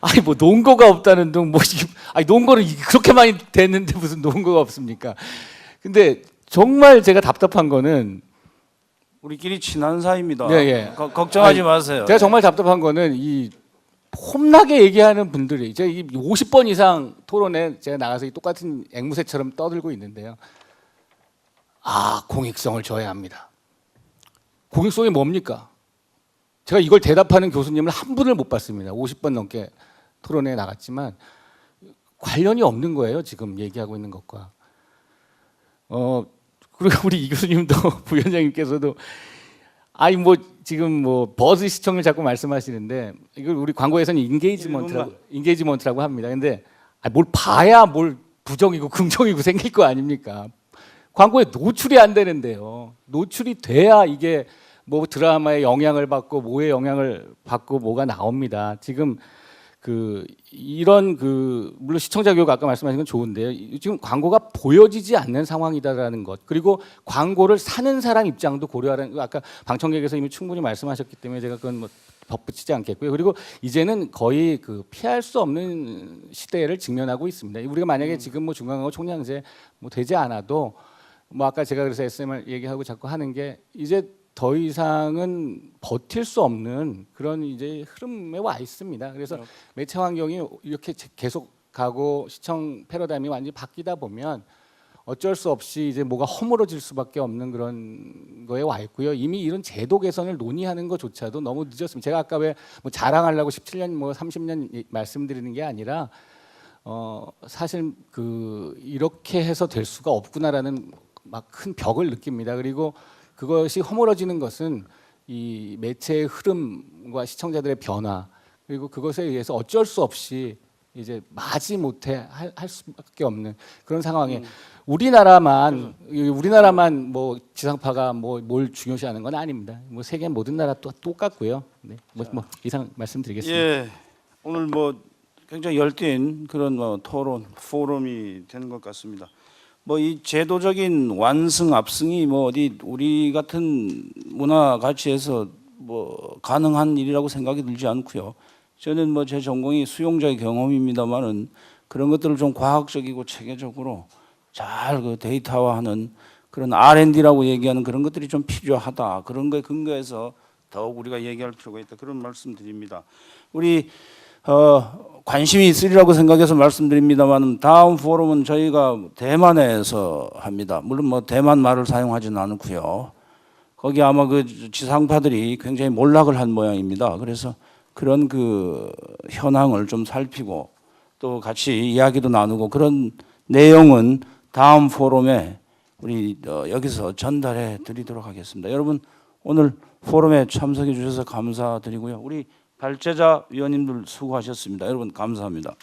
아니 뭐 논거가 없다는 둥 뭐 아니 논거는 그렇게 많이 됐는데 무슨 논거가 없습니까? 근데 정말 제가 답답한 거는 우리끼리 친한 사이입니다. 예, 예. 걱정하지 마세요. 제가 정말 답답한 거는 이 험나게 얘기하는 분들이 제가 50번 이상 토론에 제가 나가서 이 똑같은 앵무새처럼 떠들고 있는데요. 공익성을 줘야 합니다. 공익성이 뭡니까? 제가 이걸 대답하는 교수님을 한 분을 못 봤습니다. 50번 넘게 토론에 나갔지만 관련이 없는 거예요. 지금 얘기하고 있는 것과. 그리고 우리 이 교수님도 부위원장님께서도 지금 버즈 시청률 자꾸 말씀하시는데 이걸 우리 광고에서는 인게이지먼트라고 합니다. 근데 뭘 봐야 뭘 부정이고 긍정이고 생길 거 아닙니까? 광고에 노출이 안 되는데요. 노출이 돼야 이게 뭐 드라마에 영향을 받고 뭐에 영향을 받고 뭐가 나옵니다. 지금 이런 물론 시청자 교육 아까 말씀하신 건 좋은데요. 지금 광고가 보여지지 않는 상황이다라는 것. 그리고 광고를 사는 사람 입장도 고려하라는 거 아까 방청객에서 이미 충분히 말씀하셨기 때문에 제가 그건 덧붙이지 않겠고요. 그리고 이제는 거의 피할 수 없는 시대를 직면하고 있습니다. 우리가 만약에 지금 중간광고 총량제 되지 않아도 아까 제가 그래서 SMR 얘기하고 자꾸 하는 게 이제 더 이상은 버틸 수 없는 그런 이제 흐름에 와 있습니다. 그래서 매체 환경이 이렇게 계속 가고 시청 패러다임이 완전히 바뀌다 보면 어쩔 수 없이 이제 뭐가 허물어질 수밖에 없는 그런 거에 와 있고요. 이미 이런 제도 개선을 논의하는 것조차도 너무 늦었습니다. 제가 아까 왜 자랑하려고 17년 30년 말씀드리는 게 아니라 사실 이렇게 해서 될 수가 없구나라는 큰 벽을 느낍니다. 그리고 그것이 허물어지는 것은 이 매체의 흐름과 시청자들의 변화 그리고 그것에 의해서 어쩔 수 없이 이제 마지못해 할 수밖에 없는 그런 상황에 우리나라만 지상파가 뭘 중요시하는 건 아닙니다. 세계 모든 나라 또 똑같고요. 네, 이상 말씀드리겠습니다. 예, 오늘 굉장히 열띤 그런 토론 포럼이 되는 것 같습니다. 이 제도적인 완승 압승이 어디 우리 같은 문화 가치에서 뭐 가능한 일이라고 생각이 들지 않고요. 저는 뭐 제 전공이 수용자의 경험입니다만은 그런 것들을 좀 과학적이고 체계적으로 잘 그 데이터화하는 그런 R&D라고 얘기하는 그런 것들이 좀 필요하다. 그런 거에 근거해서 더욱 우리가 얘기할 필요가 있다. 그런 말씀드립니다. 우리 관심이 있으리라고 생각해서 말씀드립니다만 다음 포럼은 저희가 대만에서 합니다. 물론 뭐 대만 말을 사용하지는 않고요. 거기 아마 그 지상파들이 굉장히 몰락을 한 모양입니다. 그래서 그런 그 현황을 좀 살피고 또 같이 이야기도 나누고 그런 내용은 다음 포럼에 우리 여기서 전달해 드리도록 하겠습니다. 여러분 오늘 포럼에 참석해 주셔서 감사드리고요. 우리 발제자 위원님들 수고하셨습니다. 여러분 감사합니다.